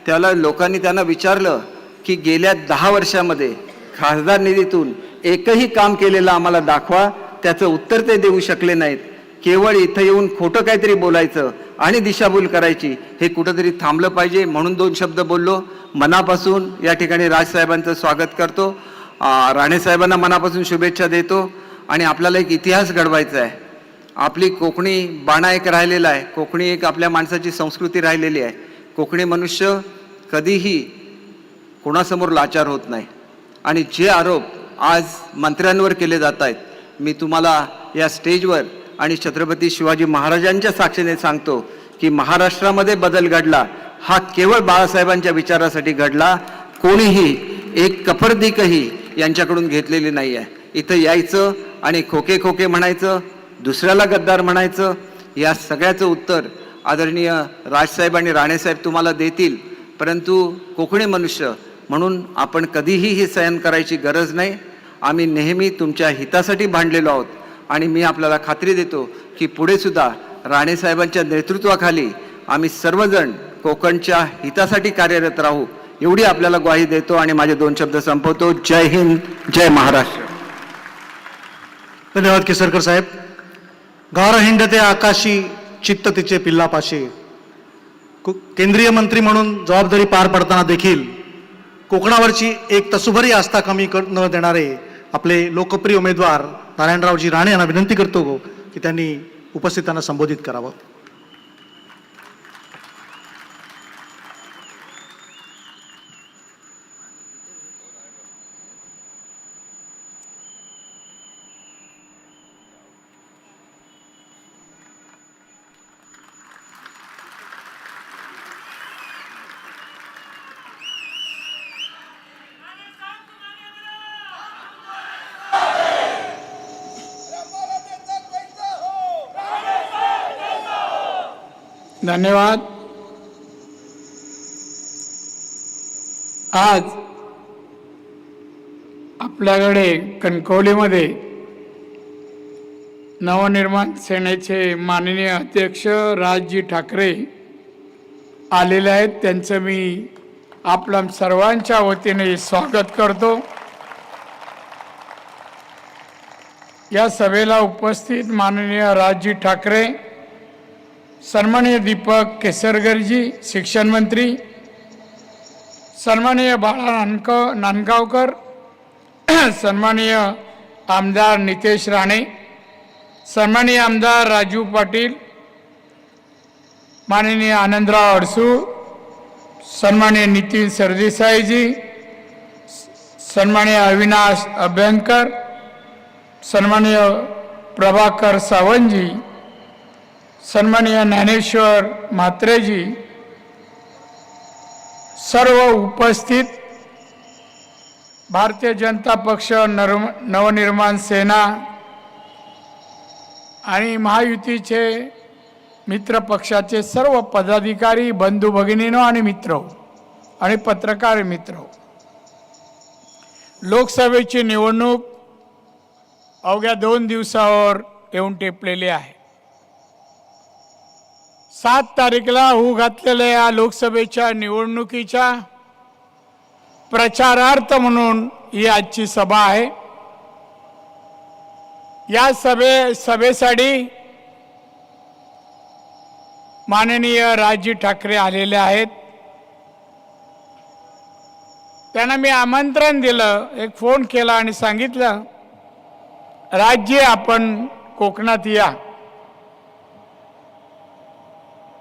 त्याला लोकांनी त्यांना विचारलं की गेल्या 10 वर्षामध्ये खासदार निधीतून एकही काम केलेलं आम्हाला दाखवा. त्याचं उत्तर ते देऊ शकले नाहीत. केवळ इथं येऊन खोटं काहीतरी बोलायचं आणि दिशाभूल करायची हे कुठंतरी थांबलं पाहिजे. म्हणून 2 शब्द बोललो. मनापासून या ठिकाणी राजसाहेबांचं स्वागत करतो. राणेसाहेबांना मनापासून शुभेच्छा देतो. आणि आपल्याला एक इतिहास घडवायचा आहे. आपली कोकणी बाणा एक राहिलेला आहे. कोकणी एक आपल्या माणसाची संस्कृती राहिलेली आहे. कोकणी मनुष्य कधीही कोणासमोर लाचार होत नाही. आणि जे आरोप आज मंत्र्यांवर केले जात आहेत मी तुम्हाला या स्टेजवर आणि छत्रपती शिवाजी महाराजांच्या साक्षीने सांगतो की महाराष्ट्रामध्ये बदल घडला हा केवळ बाळासाहेबांच्या विचारासाठी घडला. कोणीही एक कफरदिकही यांच्याकडून घेतलेली नाही आहे. इथं यायचं आणि खोके खोके म्हणायचं, दुसऱ्याला गद्दार म्हणायचं, या सगळ्याचं उत्तर आदरणीय राजसाहेब आणि राणेसाहेब तुम्हाला देतील. परंतु कोकणी मनुष्य म्हणून आपण कधीही हे सहन करायची गरज नाही. आम्ही नेहमी तुमच्या हितासाठी भांडलेलो आहोत. आणि मी आपल्याला खात्री देतो की पुढे सुद्धा राणेसाहेबांच्या नेतृत्वाखाली आम्ही सर्वजण कोकणच्या हितासाठी कार्यरत राहू एवढी आपल्याला ग्वाही देतो. आणि माझे 2 शब्द संपवतो. जय हिंद, जय महाराष्ट्र. धन्यवाद केसरकर साहेब. गार हिंडते आकाशी चित्त तिचे पिल्लापाशी. केंद्रीय मंत्री म्हणून जबाबदारी पार पडताना देखील कोकणावरची एक तसुभरी आस्था कमी न देणारे आपले लोकप्रिय उमेदवार नारायणरावजी राणे यांना विनंती करतो की त्यांनी उपस्थितांना संबोधित करावं. धन्यवाद. आज आपल्याकडे कणकवलीमध्ये नवनिर्माण सेनेचे माननीय अध्यक्ष राजजी ठाकरे आलेले आहेत. त्यांचं मी आपल्या सर्वांच्या वतीने स्वागत करतो. या सभेला उपस्थित माननीय राजजी ठाकरे, सन्माननीय दीपक केसरकरजी शिक्षण मंत्री, सन्माननीय बाळा नांदगावकर, सन्माननीय आमदार नितेश राणे, सन्माननीय आमदार राजू पाटील, माननीय आनंदराव अडसूळ, सन्माननीय नितीन सरदेसाईजी, सन्माननीय अविनाश अभ्यंकर, सन्माननीय प्रभाकर सावंतजी, सन्माननीय ज्ञानेश्वर म्हात्रेजी, सर्व उपस्थित भारतीय जनता पक्ष, नवनिर्माण सेना आणि महायुतीचे मित्र पक्षाचे सर्व पदाधिकारी, बंधू भगिनीनो आणि मित्र आणि पत्रकार मित्र, लोकसभेची निवडणूक अवघ्या 2 दिवसावर येऊन टेपलेली आहे. 7 तारीखला होऊ घातलेल्या या लोकसभेच्या निवडणुकीच्या प्रचारार्थ म्हणून ही आजची सभा आहे. या सभेसाठी माननीय राजजी ठाकरे आलेले आहेत. त्यांना मी आमंत्रण दिलं, एक फोन केला आणि सांगितलं, राजजी आपण कोकणात या.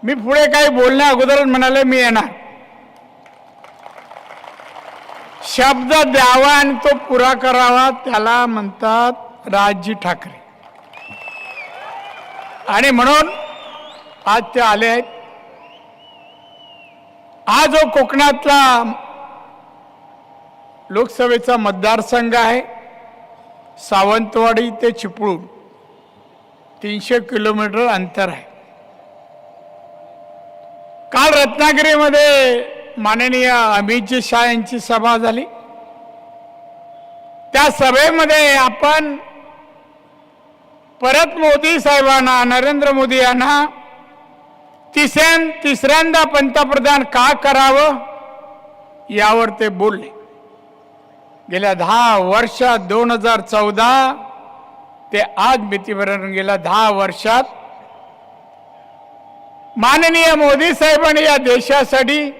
मी पुढे काही बोलण्या अगोदर म्हणाले मी येणार. शब्द द्यावा आणि तो पुरा करावा, त्याला म्हणतात राजजी ठाकरे. आणि म्हणून आज ते आले आहेत. हा जो कोकणातला लोकसभेचा मतदारसंघ आहे, सावंतवाडी ते चिपळूण 300 किलोमीटर अंतर आहे. काल रत्नागिरीमध्ये माननीय अमितजी शाह यांची सभा झाली. त्या सभेमध्ये आपण परत मोदी साहेबांना, नरेंद्र मोदी यांना तिसऱ्यांदा पंतप्रधान का करावं यावर ते बोलले. गेल्या 10 वर्षात 2014 ते आज मितीपर्यंत गेल्या 10 वर्षात माननीय मोदी साहेबांनी या देशासाठी,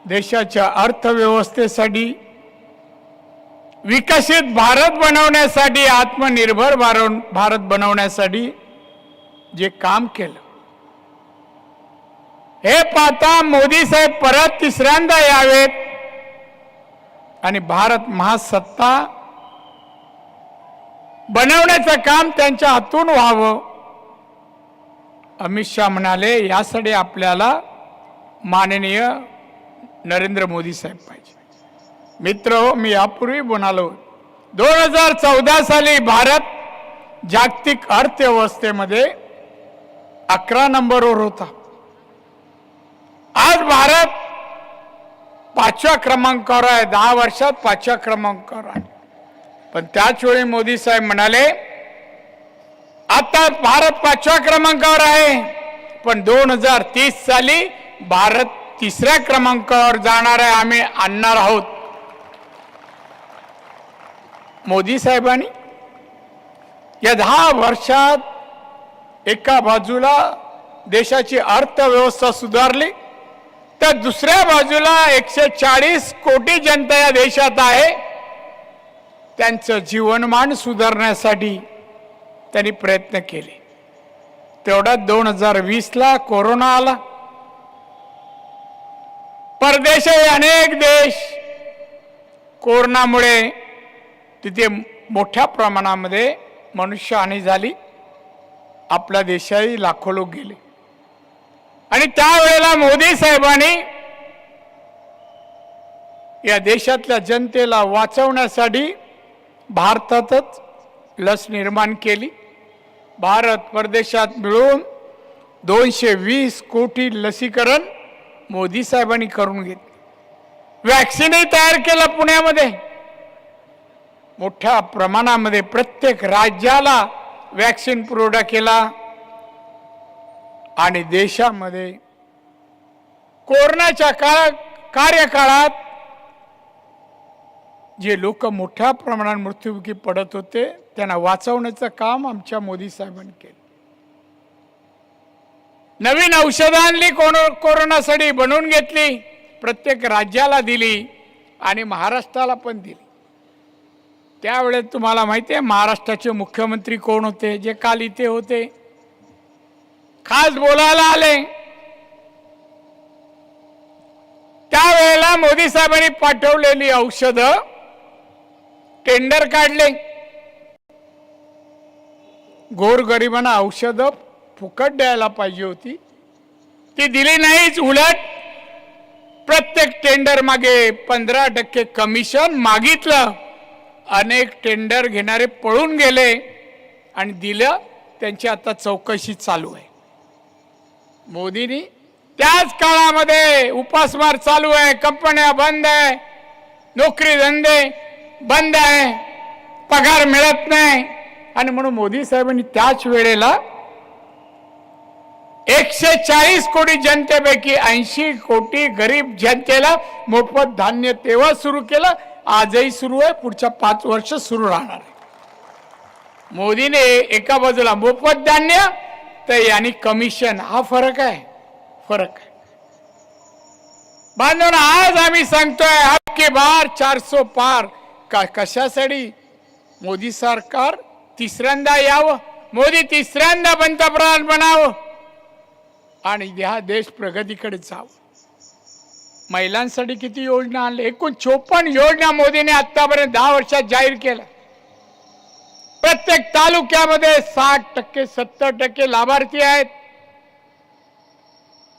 देशाच्या अर्थव्यवस्थेसाठी, विकसित भारत बनवण्यासाठी, आत्मनिर्भर भारत बनवण्यासाठी जे काम केलं, हे पाहता मोदी साहेब परत तिसऱ्यांदा यावेत आणि भारत महासत्ता बनवण्याचं काम त्यांच्या हातून व्हावं. अमित शाह म्हणाले, यासाठी आपल्याला माननीय नरेंद्र मोदी साहेब पाहिजे. मित्र, मी यापूर्वी म्हणालो, 2014 साली भारत जागतिक अर्थव्यवस्थेमध्ये 11 नंबरवर होता. आज भारत 5व्या क्रमांकावर आहे. 10 वर्षात 5व्या क्रमांकावर आहे. पण त्याच वेळी मोदी साहेब म्हणाले, आता भारत 5व्या क्रमांकावर आहे, पण 2030 साली भारत 3ऱ्या क्रमांकावर जाणार आहे, आम्ही आणणार आहोत. मोदी साहेबांनी या 10 वर्षात एका बाजूला देशाची अर्थव्यवस्था सुधारली, तर दुसऱ्या बाजूला 140 कोटी जनता या देशात आहे, त्यांचं जीवनमान सुधारण्यासाठी त्यांनी प्रयत्न केले. तेवढ्यात 2020ला कोरोना आला. परदेशी अनेक देश कोरोनामुळे तिथे मोठ्या प्रमाणामध्ये मनुष्यहानी झाली. आपल्या देशाही लाखो लोक गेले. आणि त्यावेळेला मोदी साहेबांनी या देशातल्या जनतेला वाचवण्यासाठी भारतातच लस निर्माण केली. भारत परदेशात मिळून 220 कोटी लसीकरण मोदी साहेबांनी करून घेतले. वॅक्सिनही तयार केलं पुण्यामध्ये. मोठ्या प्रमाणामध्ये प्रत्येक राज्याला वॅक्सिन पुरवठा केला आणि देशामध्ये कोरोनाच्या कार्यकाळात जे लोक मोठ्या प्रमाणात मृत्युमुखी पडत होते त्यांना वाचवण्याचं काम आमच्या मोदी साहेबांनी केलं. नवीन औषधं आणली, कोरोनासाठी बनवून घेतली, प्रत्येक राज्याला दिली आणि महाराष्ट्राला पण दिली. त्यावेळेस तुम्हाला माहिती आहे महाराष्ट्राचे मुख्यमंत्री कोण होते, जे काल इथे होते, खास बोलायला आले. त्यावेळेला मोदी साहेबांनी पाठवलेली औषधं टेंडर काढले. गोरगरिबांना औषधं फुकट द्यायला पाहिजे होती, ती दिली नाहीच. उलट प्रत्येक टेंडर मागे 15% कमिशन मागितलं. अनेक टेंडर घेणारे पळून गेले आणि दिलं. त्यांची आता चौकशी चालू आहे. मोदींनी त्याच काळामध्ये उपासमार चालू आहे, कंपन्या बंद आहे, नोकरी धंदे बंद आहे, पगार मिळत नाही आणि म्हणून मोदी साहेबांनी त्याच वेळेला 140 कोटी जनतेपैकी 80 कोटी गरीब जनतेला मोफत धान्य तेव्हा सुरू केलं. आजही सुरू आहे, पुढच्या 5 वर्ष सुरू राहणार आहे. मोदीने एका बाजूला मोफत धान्य तर यांनी कमिशन, हा फरक आहे. बांधवांनो, आज आम्ही सांगतोय अब की बार 400 पार. कशासाठी? मोदी सरकार तिसऱ्यांदा यावं, मोदी तिसऱ्यांदा पंतप्रधान बनावं आणि हा देश प्रगतीकडे जावं. महिलांसाठी किती योजना आणल्या? एकूण 54 योजना मोदीने आतापर्यंत 10 वर्षात जाहीर केल्या. प्रत्येक तालुक्यामध्ये 60% 70% लाभार्थी आहेत.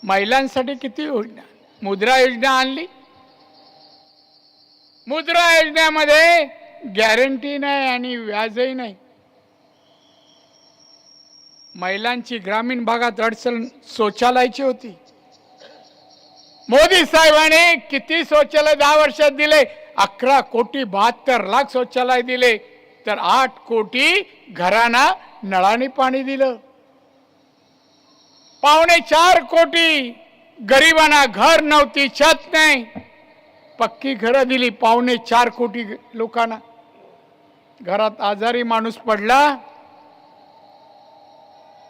महिलांसाठी किती योजना? मुद्रा योजना आणली. मुद्रा योजनेमध्ये गॅरंटी नाही आणि व्याजही नाही. महिलांची ग्रामीण भागात अडचण शौचालयाची होती. मोदी साहेबांनी किती शौचालय 10 वर्षात दिले? 11 कोटी 72 लाख शौचालय दिले, तर 8 कोटी घरांना नळाने पाणी दिलं. 4.25 कोटी गरिबांना घर नव्हती, छत नाही, पक्की घरं दिली. 4.25 कोटी लोकांना. घरात आजारी माणूस पडला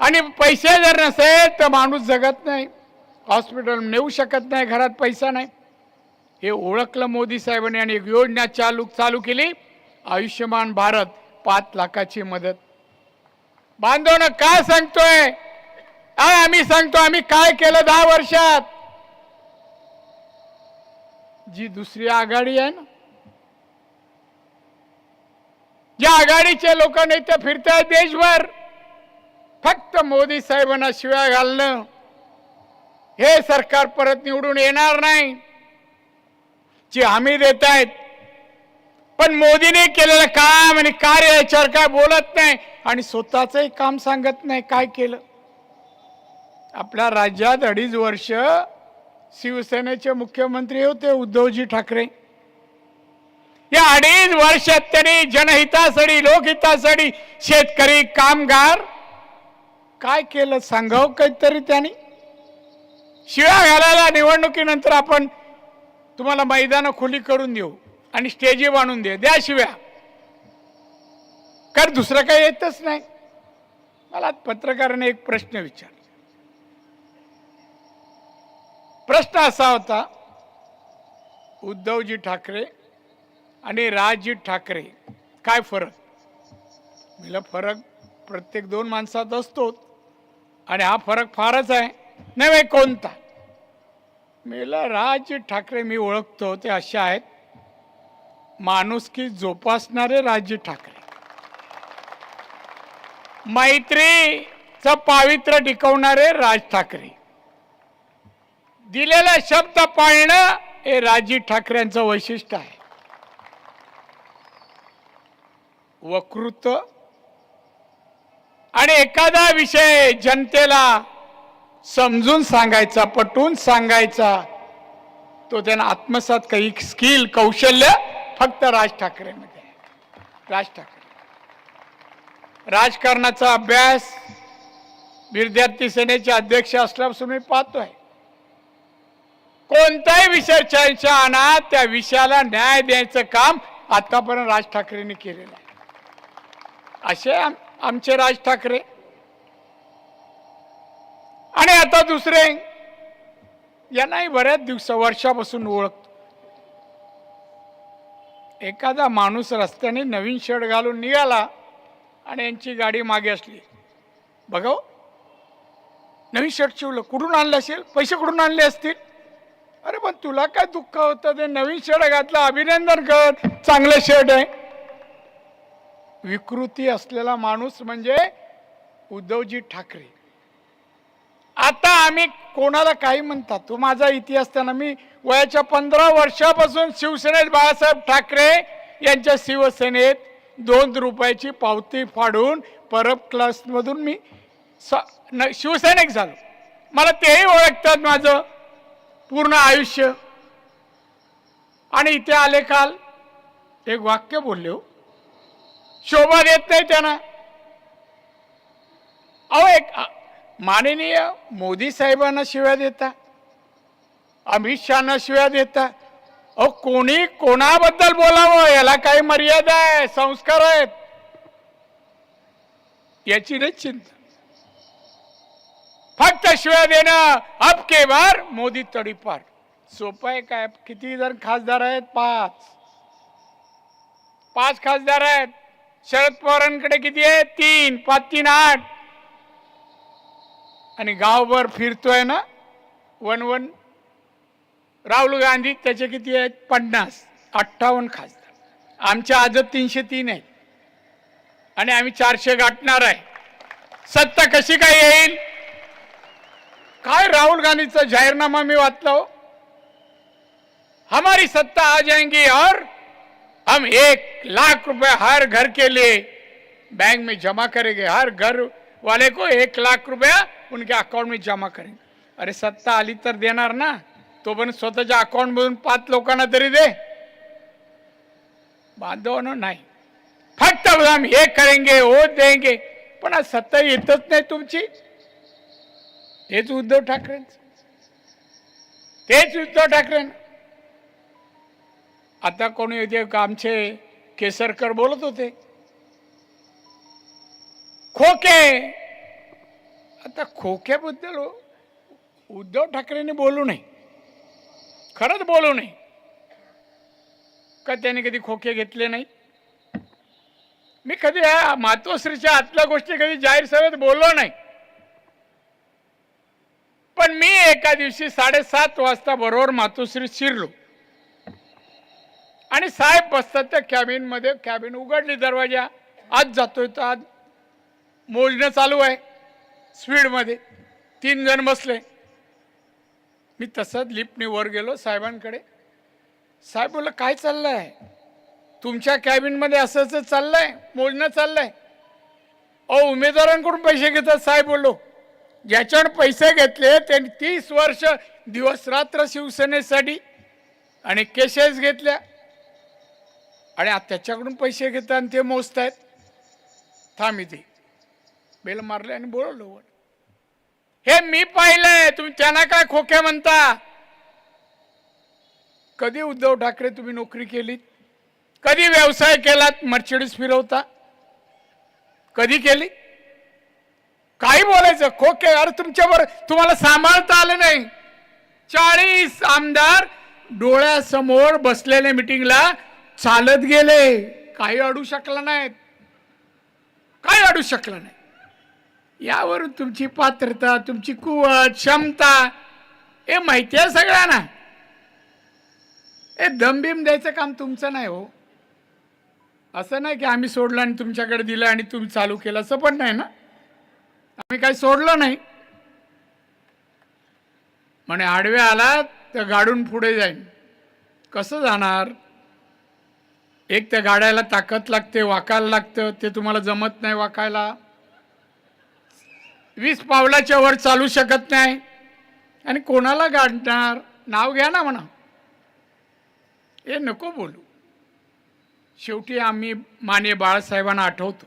आणि पैसे जर नसेल तर माणूस जगत नाही, हॉस्पिटल नेऊ शकत नाही, घरात पैसा नाही. हे ओळखलं मोदी साहेबांनी आणि एक योजना चालू केली, आयुष्यमान भारत. 5 लाखाची मदत. बांधवनं काय सांगतोय? आम्ही सांगतो आम्ही काय केलं 10 वर्षात. जी दुसरी आघाडी आहे ना, ज्या आघाडीचे लोक नाही ते फिरतायत देशभर, फक्त मोदी साहेबांना शिव्या घालणं. हे सरकार परत निवडून येणार नाही ची हमी देत आहेत, पण मोदीने केलेलं काम आणि कार्य याच्यावर काय बोलत नाही आणि स्वतःचंही काम सांगत नाही. काय केलं? आपल्या राज्यात 2.5 वर्ष शिवसेनेचे मुख्यमंत्री होते उद्धवजी ठाकरे. या 2.5 वर्षात त्यांनी जनहितासाठी, लोकहितासाठी, शेतकरी, कामगार काय केलं सांगावं काहीतरी. त्यांनी शिव्या घालायला निवडणुकीनंतर आपण तुम्हाला मैदानं खुली करून देऊ आणि स्टेजी बांधून द्या शिव्या, कारण दुसरं काही येतच नाही. मला पत्रकाराने एक प्रश्न विचारला. प्रश्न असा होता, उद्धवजी ठाकरे आणि राजजी ठाकरे काय फरक? मला फरक प्रत्येक 2 माणसात असतो आणि हा फरक फारच आहे. नाही कोणता? मला राजजी ठाकरे मी ओळखतो ते असे आहेत, माणुसकी जोपासणारे राजजी ठाकरे, मैत्रीचं पावित्र्य टिकवणारे राज ठाकरे, दिलेला शब्द पाळणं हे राजजी ठाकरेंचं वैशिष्ट्य आहे. वक्तृत्व आणि एखादा विषय जनतेला समजून सांगायचा, पटवून सांगायचा, तो त्यांना आत्मसात काही स्किल, कौशल्य फक्त राज ठाकरेंमध्ये आहे. राज ठाकरे राजकारणाचा अभ्यास विद्यार्थी सेनेचे अध्यक्ष असल्यापासून मी पाहतोय. कोणताही विषय चर्चा आणा, त्या विषयाला न्याय द्यायचं काम आतापर्यंत राज ठाकरेंनी केलेलं आहे. असे आमचे राज ठाकरे. आणि आता दुसरे, यांनाही बऱ्याच वर्षापासून ओळखतो. एखादा माणूस रस्त्याने नवीन शर्ट घालून निघाला आणि यांची गाडी मागे असली, बघा नवीन शर्ट शिवलं, कुठून आणलं असेल, पैसे कुठून आणले असतील. अरे पण तुला काय दुःख होतं, ते नवीन शर्ट घातलं, अभिनंदन कर, चांगलं शर्ट आहे. विकृती असलेला माणूस म्हणजे उद्धवजी ठाकरे. आता आम्ही कोणाला काही म्हणतात, तो माझा इतिहास त्यांना, मी वयाच्या 15 वर्षापासून शिवसेनेत बाळासाहेब ठाकरे यांच्या शिवसेनेत 2 रुपयाची पावती फाडून परब क्लासमधून मी शिवसैनिक झालो. मला तेही ओळखतात माझं पूर्ण आयुष्य. आणि इथे आले काल एक वाक्य बोलले, हो शोभा देत नाही त्यांना. अहो एक माननीय मोदी साहेबांना शिव्या देता, अमित शहाना शिव्या देता. अहो कोणी कोणाबद्दल बोलावं, याला काही मर्यादा आहे, संस्कार आहेत, याची नाही चिंता. फक्त शिव्या देणं, अब के बार मोदी तडीपार. सोपं आहे काय? किती जण खासदार आहेत? 5 खासदार आहेत. शरद पवारांकडे किती आहेत? 3. 5 3 8. आणि गावभर फिरतोय ना 1 राहुल गांधी, त्याचे किती आहेत? 50. 58 खासदार. आमच्या आज 303 आहेत आणि आम्ही 400 गाठणार आहे. सत्ता कशी काय येईल? काय राहुल गांधीचा जाहीरनामा मी वाचला, हो हमारी सत्ता आ जाएंगी और हम 1 लाख रुपए हर घर के लिए बैंक में जमा करेंगे. हर घर वाले को 1 लाख रुपया उनके अकाउंट में जमा करेंगे. अरे सत्ता आली तर देणार ना, तो पण स्वतःच्या अकाउंट मधून 5 लोकांना तरी दे. बांधवानं नाही, फक्त हम हे करेंगे वो देंगे. पण आज सत्ता येतच नाही तुमची. तेच उद्धव ठाकरेंचं, तेच उद्धव ठाकरेंना. आता कोणी होते आमचे केसरकर बोलत होते खोके. आता खोक्याबद्दल उद्धव ठाकरेंनी बोलू नये, खरंच बोलू नये. का त्यांनी कधी खोके घेतले नाही? मी कधी मातोश्रीच्या आतल्या गोष्टी कधी जाहीर सभेत बोललो नाही. पण मी एका दिवशी 7:30 वाजता बरोबर मातोश्रीत शिरलो आणि साहेब बसतात त्या कॅबिन मध्ये. कॅबिन उघडली, दरवाजा, आज जातोय तर आज मोजणं चालू आहे स्पीड मध्ये. 3 जण बसले. मी तसंच लिफ्टने वर गेलो साहेबांकडे. साहेब बोलला, काय चाललंय तुमच्या कॅबिन मध्ये? असंच चाललंय, मोजणं चाललंय. अहो उमेदवारांकडून पैसे घेतात. साहेब बोललो, ज्याच्यावर पैसे घेतले त्यांनी 30 वर्ष दिवस रात्र शिवसेनेसाठी आणि केसेस घेतल्या आणि आता त्याच्याकडून पैसे घेतात आणि ते मोजतायत. थांब इथे बेल मारले आणि बोलवलं. हे मी पाहिलंय, तुम्ही त्यांना काय खोक्या म्हणता? कधी उद्धव ठाकरे तुम्ही नोकरी केलीत? कधी व्यवसाय केलात? मर्सिडीज फिरवता कधी केली? काही बोलायचं खोके. अरे तुमच्यावर तुम्हाला सांभाळता आलं नाही. 40 आमदार डोळ्यासमोर बसलेले मीटिंगला चालत गेले, काही अडू शकला नाहीत, काही अडू शकलं नाही. यावरून तुमची पात्रता, तुमची कुवत, क्षमता हे माहिती आहे सगळ्यांना. हे दमबिम द्यायचं काम तुमचं नाही हो. असं नाही की आम्ही सोडलं आणि तुमच्याकडे दिलं आणि तुम्ही चालू केलं, असं पण नाही ना. आम्ही काही सोडलं नाही. म्हणे आडवे आला तर गाडून पुढे जाईन. कसं जाणार? एक त्या गाड्याला ताकद लागते, वाकायला लागतं, ते तुम्हाला जमत नाही वाकायला. 20 पावलाच्या वर चालू शकत नाही आणि कोणाला गाडणार? नाव घ्या ना म्हणा. हे नको बोलू. शेवटी आम्ही माननीय बाळासाहेबांना आठवतो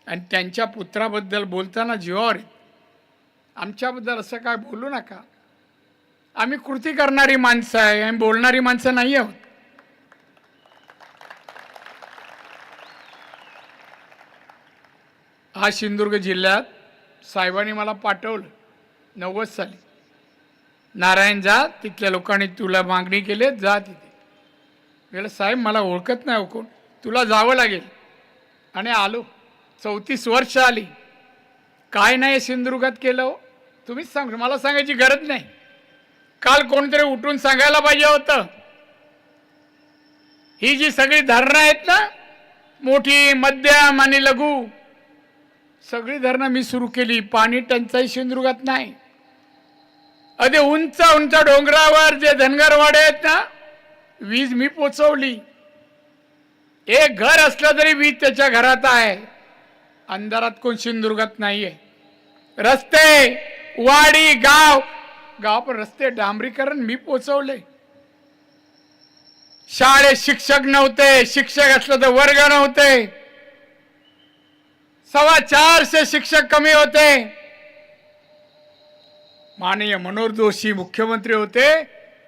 आणि त्यांच्या पुत्राबद्दल बोलताना जीवावर येतं. आमच्याबद्दल असं काय बोलू नका. आम्ही कृती करणारी माणसं आहे, आम्ही बोलणारी माणसं नाही आहोत. हा सिंधुदुर्ग जिल्ह्यात साहेबांनी मला पाठवलं 90 साली. नारायण जा, तिथल्या लोकांनी तुला मागणी केली, जा तिथे. गेलं साहेब मला ओळखत नाही, कोण, तुला जावं लागेल. आणि आलो. 34 वर्ष आली. काय नाही सिंधुदुर्गात केलं हो? तुम्हीच सांग, मला सांगायची गरज नाही. काल कोणतरी उठून सांगायला पाहिजे होतं. ही जी सगळी धरणं आहेत ना, मोठी, मध्यम आणि लघु, सगळी धरणं मी सुरू केली. पाणी टंचाई सिंधुदुर्गात नाही. अगदी उंच उंच डोंगरावर जे धनगरवाडे आहेत ना, वीज मी पोचवली. एक घर असलं तरी वीज त्याच्या घरात आहे. अंधारात कोण सिंधुदुर्गात नाहीये. रस्ते, वाडी, गाव पण रस्ते डांबरीकरण मी पोचवले. शाळेत शिक्षक नव्हते, शिक्षक असलं तर वर्ग नव्हते. 450 शिक्षक कमी होते. माननीय मनोहर जोशी मुख्यमंत्री होते,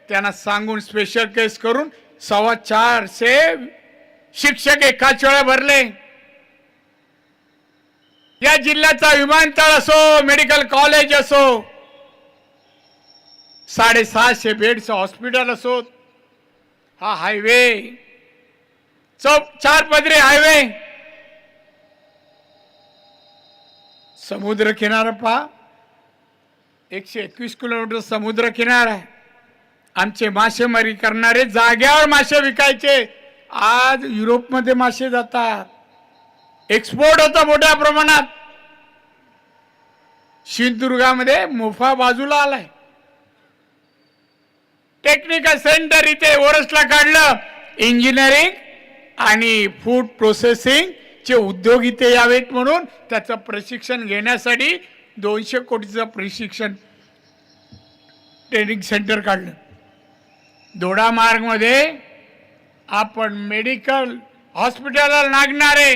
त्यांना सांगून स्पेशल केस करून 450 शिक्षक एकाच वेळा भरले. या जिल्ह्याचा विमानतळ असो, मेडिकल कॉलेज असो, 750 बेडचं हॉस्पिटल असो, हा हायवे, 4 पदरी हायवे, समुद्र किनारा पहा, 121 किलोमीटर समुद्र किनारा आहे. आमचे मासेमारी करणारे जाग्यावर मासे विकायचे. आज युरोपमध्ये मासे जातात. एक्सपोर्ट होता मोठ्या प्रमाणात. सिंधुदुर्गामध्ये मोफा बाजूला आलाय. टेक्निकल सेंटर इथे ओरसला काढलं. इंजिनिअरिंग आणि फूड प्रोसेसिंग चे उद्योग इथे यावेत म्हणून त्याचं प्रशिक्षण घेण्यासाठी 200 कोटीचं प्रशिक्षण ट्रेनिंग सेंटर काढलं. दोडामार्गमध्ये आपण मेडिकल हॉस्पिटलला लागणारे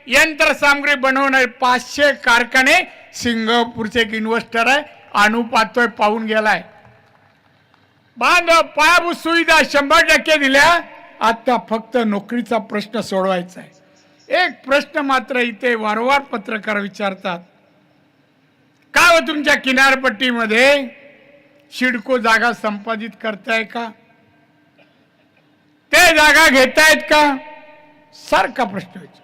यंत्रसामग्री बनवणारे 500 कारखाने, सिंगापूरचे एक इन्व्हेस्टर आहे, आणू पाहतोय, पाहून गेलाय. बांधव पायाभूत सुविधा 100% दिल्या. आता फक्त नोकरीचा प्रश्न सोडवायचा आहे. एक प्रश्न मात्र इथे वारंवार पत्रकार विचारतात, का हो तुमच्या किनारपट्टीमध्ये सिडको जागा संपादित करताय का, ते जागा घेतायत का, सारखा प्रश्न विचार.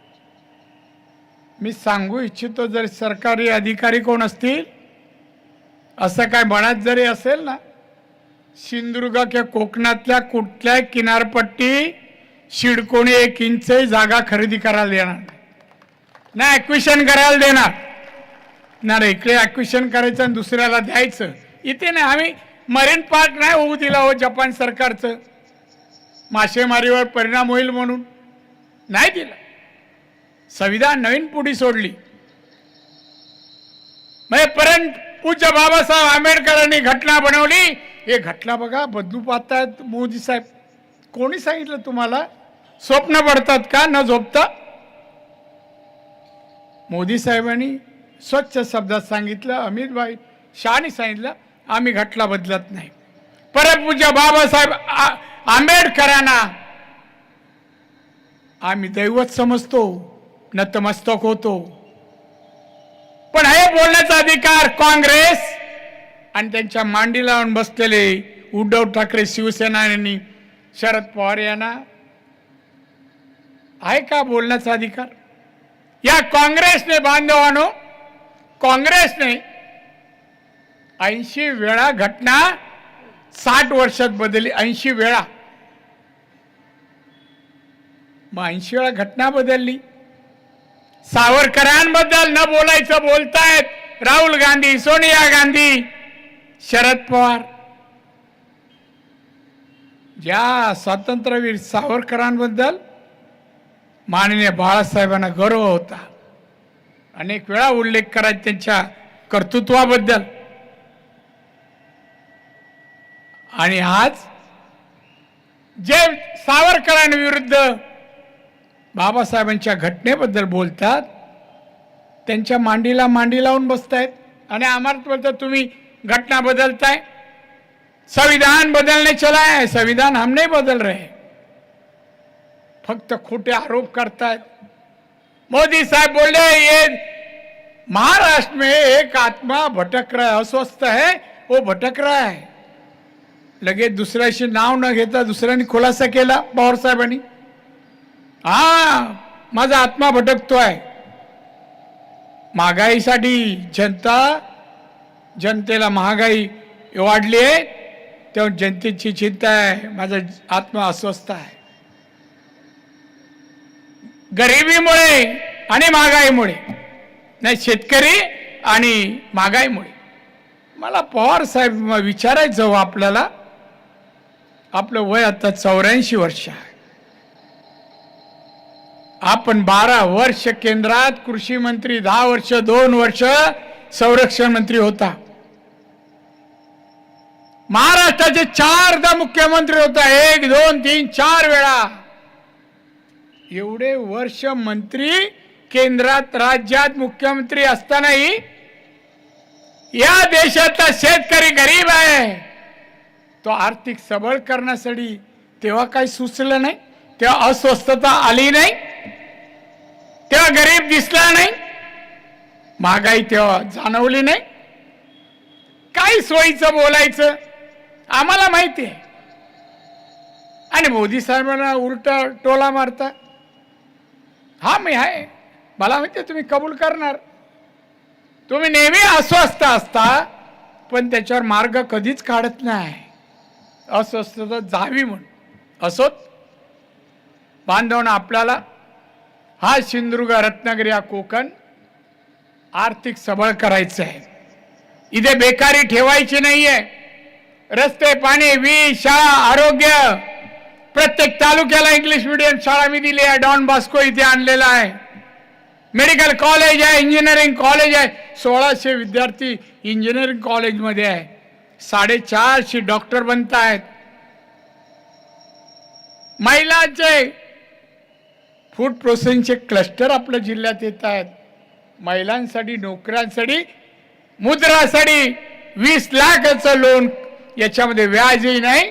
मी सांगू इच्छितो, जर सरकारी अधिकारी कोण असतील, असं काय म्हणत जरी असेल ना, सिंधुदुर्ग किंवा कोकणातल्या कुठल्याही किनारपट्टी सिडकोने 1 इंच जागा खरेदी करायला देणार नाही, ॲक्विशन करायला देणार नाही. इकडे ॲक्विशन करायचं आणि दुसऱ्याला द्यायचं. इथे नाही. आम्ही मरीन पार्क नाही होऊ दिला हो जपान सरकारचं, मासेमारीवर परिणाम होईल म्हणून नाही दिलं. संविधान नवीन पुढी सोडली. म्हणजे परंत पूज्य बाबासाहेब आंबेडकरांनी घटना बनवली. हे घटना बघा बदलू पाहतायत मोदी साहेब. कोणी सांगितलं तुम्हाला? स्वप्न पडतात का न झोपता? मोदी साहेबांनी स्वच्छ शब्दात सांगितलं, अमित भाई शहानी सांगितलं, आम्ही घटना बदलत नाही. परमपूज्य बाबासाहेब आंबेडकरांना आम्ही दैवत समजतो, नतमस्तक होतो. पण हे बोलण्याचा अधिकार काँग्रेस आणि त्यांच्या मांडी लावून बसलेले उद्धव ठाकरे शिवसेना यांनी, शरद पवार यांना आहे का बोलण्याचा अधिकार? या काँग्रेसने, बांधवांनो, काँग्रेसने 80 वेळा घटना 60 वर्षात बदलली. 80 वेळा. मग 80 वेळा घटना बदलली. सावरकरांबद्दल न बोलायचं बोलतायत राहुल गांधी, सोनिया गांधी, शरद पवार. ज्या स्वातंत्र्यवीर सावरकरांबद्दल माननीय बाळासाहेबांना गर्व होता, अनेक वेळा उल्लेख करायचा त्यांच्या कर्तृत्वाबद्दल. आणि आज जे सावरकरांविरुद्ध बाबासाहेबांच्या घटनेबद्दल बोलतात, त्यांच्या मांडीला मांडी लावून बसतायत आणि आम्हाला बोलतात तुम्ही घटना बदलताय, संविधान बदलने चला है, संविधान हम नहीं बदल रहे, फक्त खोटे आरोप करतायत। मोदी साहब बोले ये महाराष्ट्र में एक आत्मा भटक रहा है, अस्वस्थ है, वो भटक रहा है। लगे दुसऱ्याशी नाव न घेता दुसऱ्यांनी खुलासा केला पवार साहेबांनी, हा माझा आत्मा भटकतोय। महागाईसाठी जनतेला महागाई वाढली आहे, तेव्हा जनतेची चिंता आहे, माझा आत्मा अस्वस्थ आहे। गरिबीमुळे आणि महागाईमुळे नाही, शेतकरी आणि महागाईमुळे। मला पवार साहेब विचारायचं आपल्याला, आपलं वय आता 84 वर्ष आहे, आपण 12 वर्ष केंद्रात कृषी मंत्री, 10 वर्ष 2 वर्ष संरक्षण मंत्री होता, महाराष्ट्राचे 4दा मुख्यमंत्री होता, 1 2 3 4 वेळा। एवढे वर्ष मंत्री केंद्रात राज्यात मुख्यमंत्री असतानाही या देशातला शेतकरी गरीब आहे, तो आर्थिक सबळ करण्यासाठी तेव्हा काही सुचलं नाही, तेव्हा अस्वस्थता आली नाही, तेव्हा गरीब दिसला नाही, महागाई तेव्हा जाणवली नाही। काही सोयीचं बोलायचं आम्हाला माहिती आहे, आणि मोदी साहेबांना उलटा टोला मारता, हा मी आहे, मला माहिती आहे तुम्ही कबूल करणार, तुम्ही नेहमी अस्वस्थ असता, पण त्याच्यावर मार्ग कधीच काढत नाही, अस्वस्थता जावी म्हणून। असोत बांधवना, आपल्याला हा सिंधुदुर्ग, रत्नागिरी, हा कोकण आर्थिक सबळ करायचं आहे, इथे बेकारी ठेवायची नाहीये। रस्ते, पाणी, वीज, शाळा, आरोग्य, प्रत्येक तालुक्याला इंग्लिश मीडियम शाळा मी दिली आहे, डॉन बॉस्को इथे आणलेला आहे, मेडिकल कॉलेज आहे, इंजिनिअरिंग कॉलेज आहे, 1600 विद्यार्थी इंजिनिअरिंग कॉलेजमध्ये आहे, 450 डॉक्टर बनत आहेत। महिलांचे फूड प्रोसेसिंगचे क्लस्टर आपल्या जिल्ह्यात येत आहेत, महिलांसाठी, नोकऱ्यांसाठी, मुद्रासाठी 20 लाखाचं लोन, याच्यामध्ये व्याजही नाही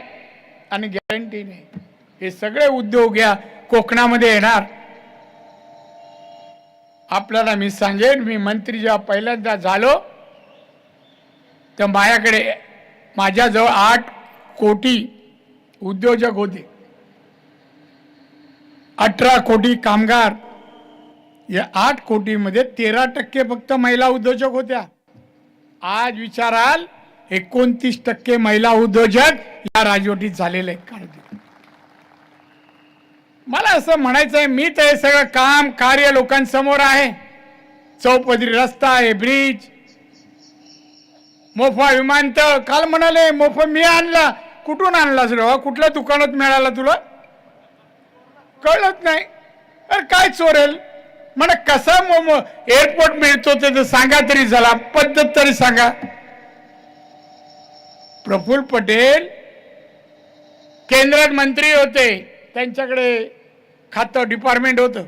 आणि गॅरंटी नाही। हे सगळे उद्योग या कोकणामध्ये येणार। आपल्याला मी सांगेन, मी मंत्री जेव्हा पहिल्यांदा झालो तेव्हा माझ्याजवळ 8 कोटी उद्योजक होते, 18 कोटी कामगार, या 8 कोटीमध्ये 13% फक्त महिला उद्योजक होत्या। आज विचाराल 29% महिला उद्योजक या राजवटीत झालेले आहेत। मला असं म्हणायचं आहे, मी तर हे सगळं काम कार्य लोकांसमोर आहे, चौपदरी रस्ता आहे, ब्रिज, मोफा विमानतळ, काल म्हणाले मोफा मी आणला, कुठून आणलास रे, कुठल्या दुकानात मिळाला तुला, कळत नाही। अरे काय चोरेल म्हणा, कसा एअरपोर्ट मिळतो ते तर सांगा तरी, झाला पद्धत तरी सांगा। प्रफुल्ल पटेल केंद्रात मंत्री होते, त्यांच्याकडे खातं डिपार्टमेंट होतं,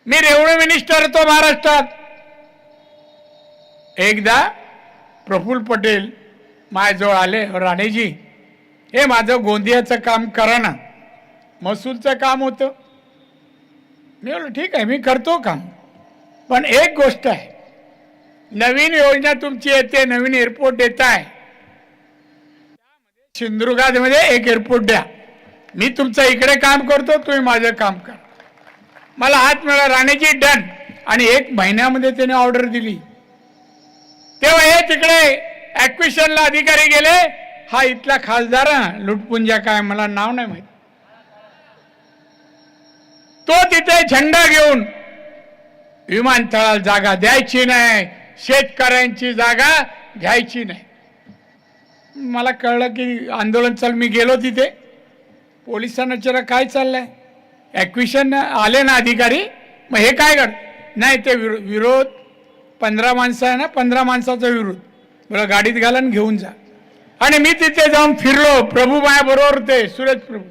मी रेव्हेन्यू मिनिस्टर होतो महाराष्ट्रात। एकदा प्रफुल्ल पटेल माझ्याजवळ आले, राणेजी हे माझं गोंदियाचं काम करा ना, महसूलचं काम होतं। मी बोललो ठीक आहे, मी करतो काम, पण एक गोष्ट आहे, नवीन योजना तुमची येते, नवीन एअरपोर्ट येत आहे, सिंधुदुर्गामध्ये एक एअरपोर्ट द्या, मी तुमचं इकडे काम करतो, तुम्ही माझं काम करा। मला हात मिळाला, राणेजी डन, आणि 1 महिन्यामध्ये त्याने ऑर्डर दिली। तेव्हा हे तिकडे ॲक्विशनला अधिकारी गेले, हा इथला खासदार लुटपुंजा काय मला नाव नाही माहित, तो तिथे झेंडा घेऊन विमानतळाला जागा द्यायची नाही, शेतकऱ्यांची जागा घ्यायची नाही। मला कळलं की आंदोलन चाल, मी गेलो तिथे, पोलिसांना विचारलं काय चाललंय, ॲक्विशन आले ना अधिकारी, मग हे काय कर, नाही ते विरोध 15 माणसं आहे ना, 15 माणसाचा विरोध, बरं गाडीत घाला आणि घेऊन जा। आणि मी तिथे जाऊन फिरलो, प्रभू माया बरोबर होते, सुरेश प्रभू,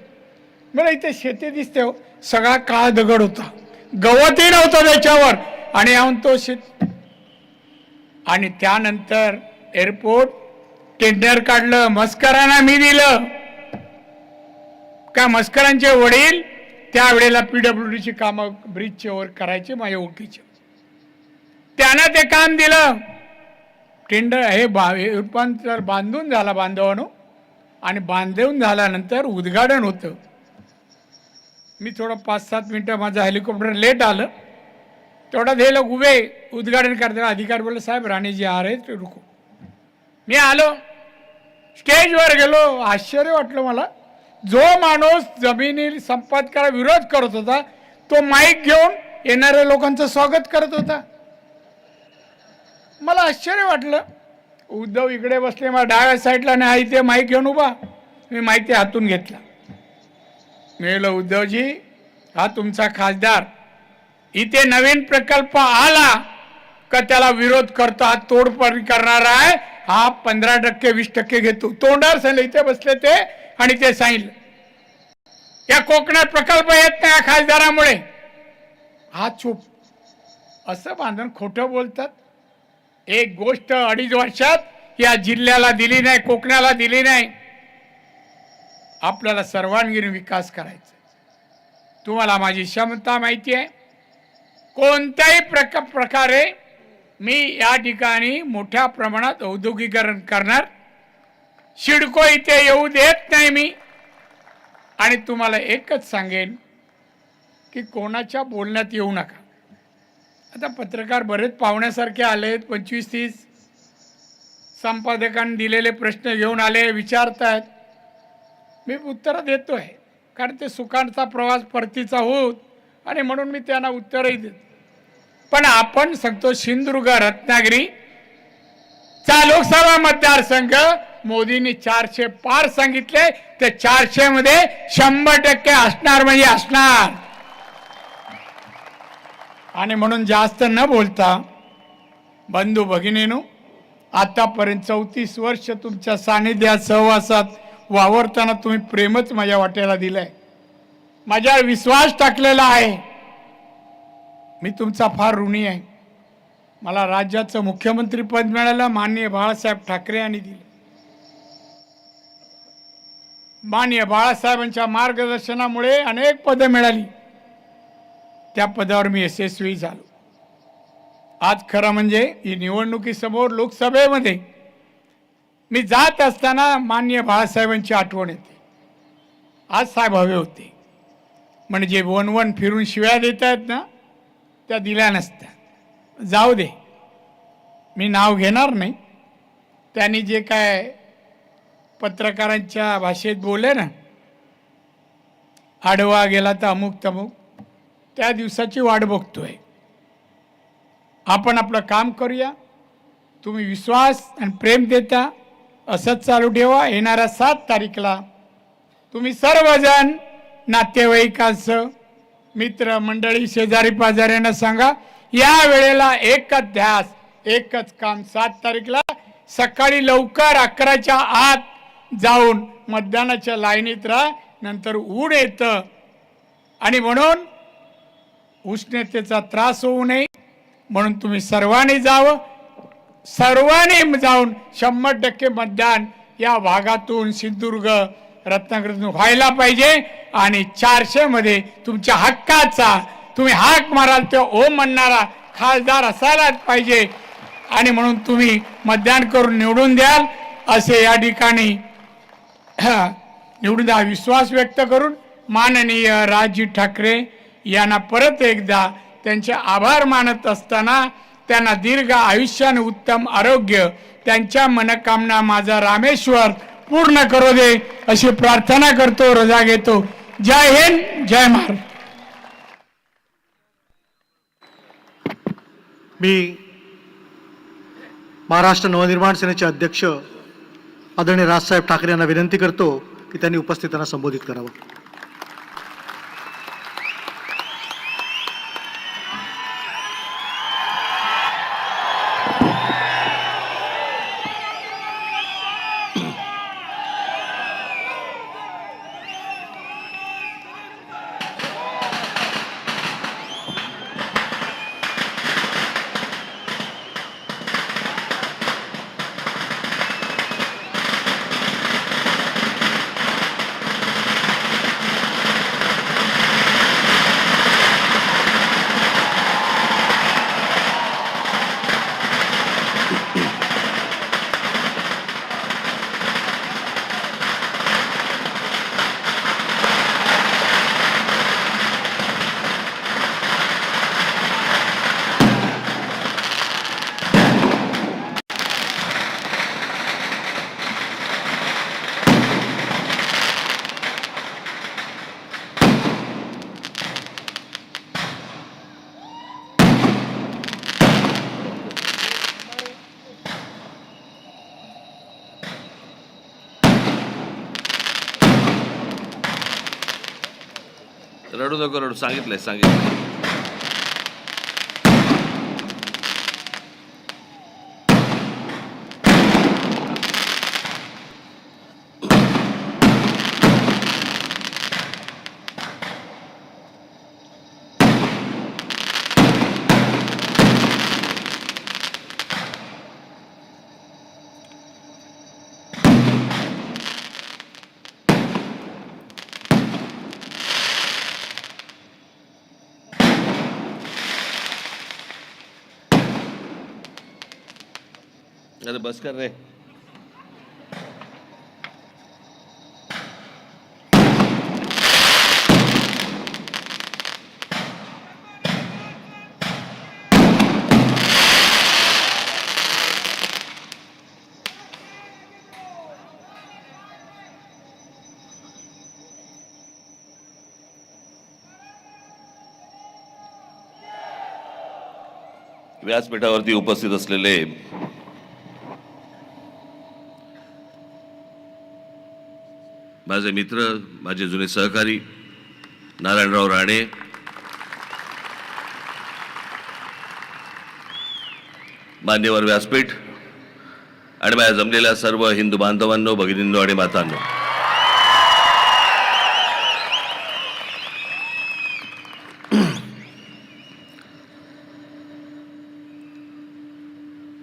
बरं इथे शेती दिसते हो, सगळा काळा दगड होता, गवतही नव्हतं त्याच्यावर. आणि येऊन तो आणि त्यानंतर एअरपोर्ट टेंडर काढलं, मस्करांना मी दिलं. का मस्करांचे वडील त्यावेळेला PWDची कामं ब्रिजचे वर करायचे माझ्या ओळखीचे, त्यानं ते काम दिलं. टेंडर हे रूपांतर बांधून झाला बांधवानो, आणि बांधून झाल्यानंतर उद्घाटन होतं. मी थोडं 5-7 मिनटं माझं हेलिकॉप्टर लेट आलं, तेवढ्यात हे लोक उभे उद्घाटन करताना अधिकारी बोलले, साहेब राणेजी आ रहे ते रुको. मी आलो, स्टेजवर गेलो. आश्चर्य वाटलं मला. जो माणूस जमिनी संपादकाला विरोध करत होता तो माईक घेऊन येणाऱ्या लोकांचं स्वागत करत होता. मला आश्चर्य वाटलं. उद्धव इकडे बसले, मला डाव्या साईडला नाही, इथे माईक घेऊन उभा. मी माईक ते हातून घेतला. मी म्हणलं, उद्धवजी हा तुमचा खासदार, इथे नवीन प्रकल्प आला का त्याला विरोध करतो, हा तोडफोड करणार आहे, हा 15% 20% घेतो. तोंडावर सांगितलं, इथे बसले ते, आणि ते सांगितलं या कोकणात प्रकल्प येत नाही खासदारामुळे. हा चूप. असं बांधून खोटं बोलतात. एक गोष्ट 2.5 वर्षात या जिल्ह्याला दिली नाही, कोकणाला दिली नाही. आपल्याला सर्वांगीण विकास करायचा. तुम्हाला माझी क्षमता माहिती आहे. कोणत्याही प्रकारे मी या ठिकाणी मोठ्या प्रमाणात औद्योगिकरण करणार. सिडको इथे येऊ देत नाही मी. आणि तुम्हाला एकच सांगेन की कोणाच्या बोलण्यात येऊ नका. आता पत्रकार बरेच पाहुण्यासारखे आलेत, 25-30 संपादकांनी दिलेले प्रश्न घेऊन आले, विचारतायत. मी उत्तरं देतो आहे, कारण ते सुखांचा प्रवास परतीचा होत, आणि म्हणून मी त्यांना उत्तरही देतो. पण आपण सांगतो सिंधुदुर्ग रत्नागिरी चा लोकसभा मतदारसंघ मोदींनी 400 पार सांगितले, ते 400 मध्ये 100% असणार म्हणजे असणार. आणि म्हणून जास्त न बोलता बंधू भगिनीनो, आतापर्यंत 34 वर्ष तुमच्या सानिध्यात सहवासात वावरताना तुम्ही प्रेमच माझ्या वाट्याला दिलंय, माझ्यावर विश्वास टाकलेला आहे. मी तुमचा फार ऋणी आहे. मला राज्याचं मुख्यमंत्री पद मिळालं, माननीय बाळासाहेब ठाकरे यांनी दिले. माननीय बाळासाहेबांच्या मार्गदर्शनामुळे अनेक पदं मिळाली. त्या पदावर मी यशस्वी झालो. आज खरं म्हणजे ही निवडणुकीसमोर लोकसभेमध्ये मी जात असताना माननीय बाळासाहेबांची आठवण येते. आज साहेब हवे होते, म्हणजे वन फिरून शिव्या देत आहेत ना, त्या दिल्या नसत्या. जाऊ दे, मी नाव घेणार नाही. त्यांनी जे काय पत्रकारांच्या भाषेत बोलले ना, आडवा गेला तर अमुक तमुक, त्या दिवसाची वाट बघतोय. आपण आपलं काम करूया. तुम्ही विश्वास आणि प्रेम देता, असंच चालू ठेवा. येणाऱ्या 7 तारीखला तुम्ही सर्वजण नातेवाईकांसह, मित्र मंडळी, शेजारी पाजाऱ्यांना सांगा, या वेळेला एकच ध्यास, एकच काम. 7 तारीखला सकाळी लवकर 11च्या आत जाऊन मतदानाच्या लाईनीत राहा, नंतर ऊन येतं. आणि म्हणून उष्णतेचा त्रास होऊ नये म्हणून तुम्ही सर्वांनी जावं. सर्वांनी जाऊन 100% मतदान या भागातून, सिंधुदुर्ग रत्नागिरीतून व्हायला पाहिजे. आणि 400 मध्ये तुमच्या हक्काचा, तुम्ही हाक माराल ते ओम म्हणणारा खासदार असायलाच पाहिजे. आणि म्हणून तुम्ही मतदान करून निवडून द्याल असे या ठिकाणी निवडून द्या विश्वास व्यक्त करून माननीय राजजी ठाकरे यांना परत एकदा त्यांचे आभार मानत असताना त्यांना दीर्घ आयुष्य आणि उत्तम आरोग्य, त्यांच्या मनोकामना माझा रामेश्वर पूर्ण करू दे अशी प्रार्थना करतो, रजा घेतो. जय हिंद, जय महाराष्ट्र. मी महाराष्ट्र नवनिर्माण सेनेचे अध्यक्ष आदरणीय राजसाहेब ठाकरे यांना विनंती करतो की त्यांनी उपस्थितांना संबोधित करावं. रडू नको रडू, सांगितलंय. अरे बस कर रे. व्यासपीठावरती उपस्थित असलेले माझे मित्र, माझे जुने सहकारी नारायणराव राणे, मान्यवर व्यासपीठ आणि माझ्या जमलेल्या सर्व हिंदू बांधवांनो, भगिनींनो आणि मातांनो,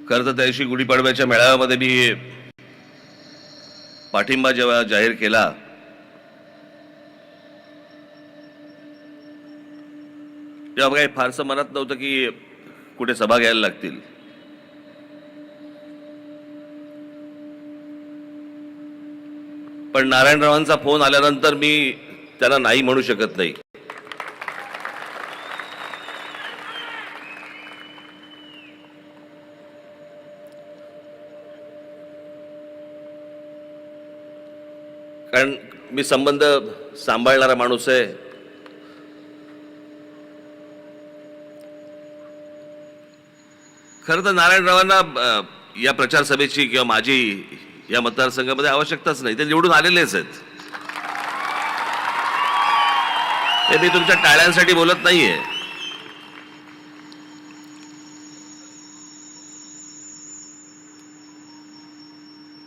खरं तर त्या दिवशी गुढीपाडव्याच्या मेळाव्यामध्ये मी पाठिंबा जेव्हा जाहीर केला तेव्हा काही फारसं मनात नव्हतं की कुठे सभा घ्यायला लागतील. पण नारायणरावांचा फोन आल्यानंतर मी त्याला नाही म्हणू शकत नाही. कारण मी संबंध सांभाळणारा माणूस आहे. खरं तर नारायणरावांना या प्रचार सभेची किंवा माझी या मतदारसंघामध्ये आवश्यकताच नाही. ते निवडून आलेलेच आहेत. ते मी तुमच्या टाळ्यांसाठी बोलत नाहीये.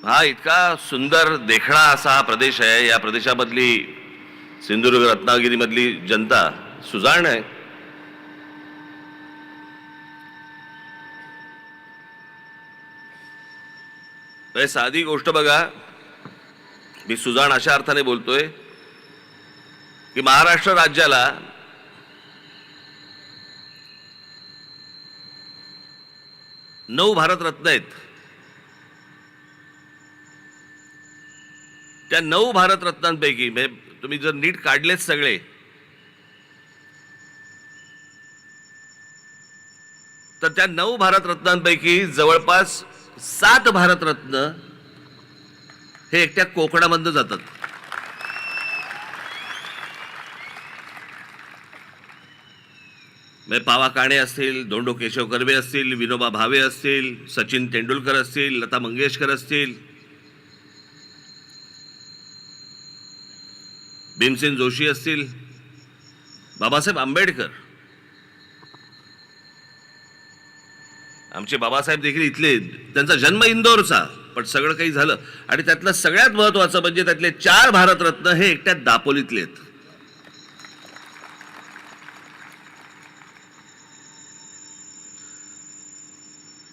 हा इतका सुंदर देखणा असा हा प्रदेश आहे. या प्रदेशामधली सिंधुदुर्ग रत्नागिरी मधली जनता सुजाण आहे. साधी गोष्ट बघा, मी सुजाण अशा अर्थाने बोलतोय की महाराष्ट्र राज्याला नऊ भारतरत्न आहेत. त्या 9 भारतरत्नांपैकी तुम्ही जर नीट काढलेत सगळे तर त्या 9 भारतरत्नांपैकी जवळपास 7 भारतरत्न हे एकट्या कोकणामधून जातात. पावा काणे असतील, धोंडो केशव कर्वे असतील, विनोबा भावे असतील, सचिन तेंडुलकर असतील, लता मंगेशकर असतील, भीमसेन जोशी असतील, बाबासाहेब आंबेडकर, आमचे बाबासाहेब देखील इथले, त्यांचा जन्म इंदोरचा, पण सगळं काही झालं. आणि त्यातलं सगळ्यात महत्वाचं म्हणजे त्यातले 4 भारतरत्न हे एकट्या दापोलीतले आहेत.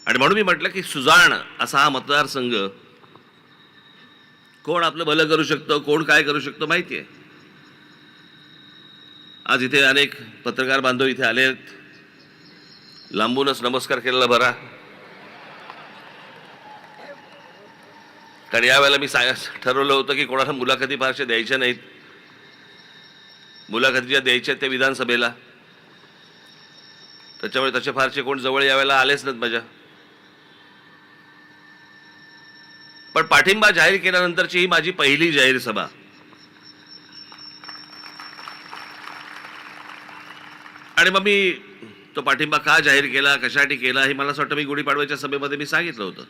आणि म्हणून मी म्हटलं की सुजाण असा हा मतदारसंघ, कोण आपलं भलं करू शकतं, कोण काय करू शकतं माहिती आहे. आज इथे अनेक पत्रकार बांधव इथे आले आहेत. लांबूनच नमस्कार केलेला बरा, कारण यावेळेला मी ठरवलं होतं की कोणाला मुलाखती फारशा द्यायच्या नाहीत. मुलाखती ज्या द्यायच्या त्या विधानसभेला, त्याच्यामुळे तसे फारसे कोण जवळ यावेळेला आलेच नाहीत माझ्या. पण पाठिंबा जाहीर केल्यानंतरची ही माझी पहिली जाहीर सभा. आणि मग मी तो पाठिंबा का जाहीर केला, कशासाठी केला, हे मला असं वाटतं मी गुढीपाडव्याच्या सभेमध्ये मी सांगितलं होतं.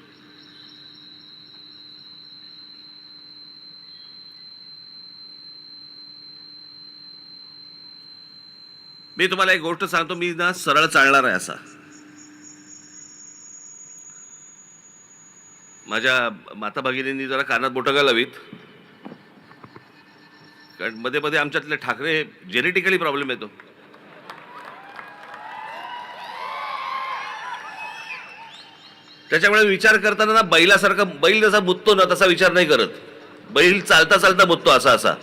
मी तुम्हाला एक गोष्ट सांगतो, मी ना सरळ चालणार आहे असा. माझ्या माता भगिनींनी जरा कानात बोटं घालावीत, कारण मध्ये मध्ये आमच्यातले ठाकरे जेनेटिकली प्रॉब्लेम येतो. त्याच्यामुळे विचार करताना ना बैलासारखा, बैल जसा मुततो ना तसा विचार नाही करत. बैल चालता चालता मुततो असा असा.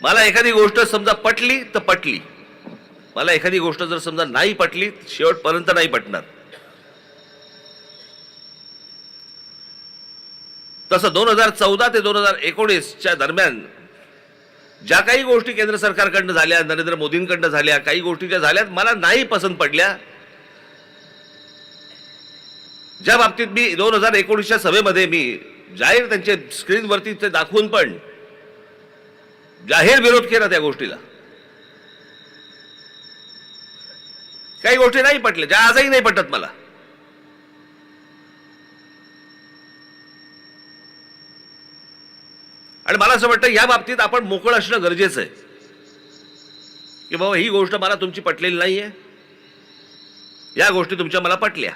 मला एखादी गोष्ट समजा पटली तर पटली, मला एखादी गोष्ट जर समजा नाही पटली शेवटपर्यंत नाही पटणार. तसं 2014 ते 2019च्या दरम्यान ज्या काही गोष्टी केंद्र सरकारकडनं झाल्या, नरेंद्र मोदींकडनं झाल्या, काही गोष्टी ज्या झाल्यात मला नाही पसंत पडल्या. ज्या बाबतीत मी 2019च्या सभेमध्ये मी जाहीर त्यांच्या स्क्रीनवरती ते दाखवून पण जाहीर विरोध केला त्या गोष्टीला. काही गोष्टी नाही पटल्या, ज्या आजही नाही पटत मला. आणि मला असं वाटतं या बाबतीत आपण मोकळं असणं गरजेचं आहे की बाबा ही गोष्ट मला तुमची पटलेली नाहीये, या गोष्टी तुमच्या मला पटल्या.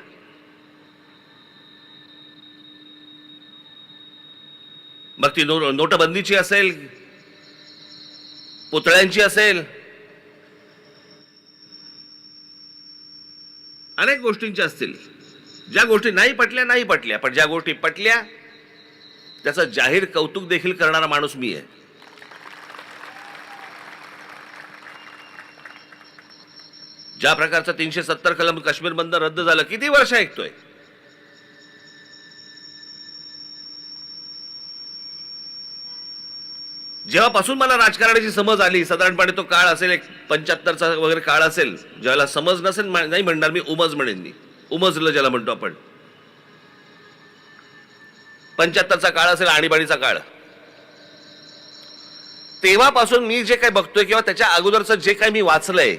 मग ती नोटबंदीची असेल, पुतळ्यांची असेल, अनेक गोष्टींच्या असतील. ज्या गोष्टी नाही पटल्या नाही पटल्या, पण ज्या गोष्टी पटल्या त्याचं जाहीर कौतुक देखील करणारा माणूस मी आहे. ज्या प्रकारचं 370 कलम काश्मीर बंद रद्द झालं, किती वर्ष ऐकतोय. जेव्हापासून मला राजकारणाची समज आली, साधारणपणे तो काळ असेल एक 75चा वगैरे काळ असेल, ज्याला समज नसेल नाही म्हणणार मी, उमज म्हणेन मी, उमजलं ज्याला म्हणतो आपण. 75चा काळ असेल, आणीबाणीचा काळ. तेव्हापासून मी जे काही बघतोय किंवा त्याच्या अगोदरचं जे काही मी वाचलंय,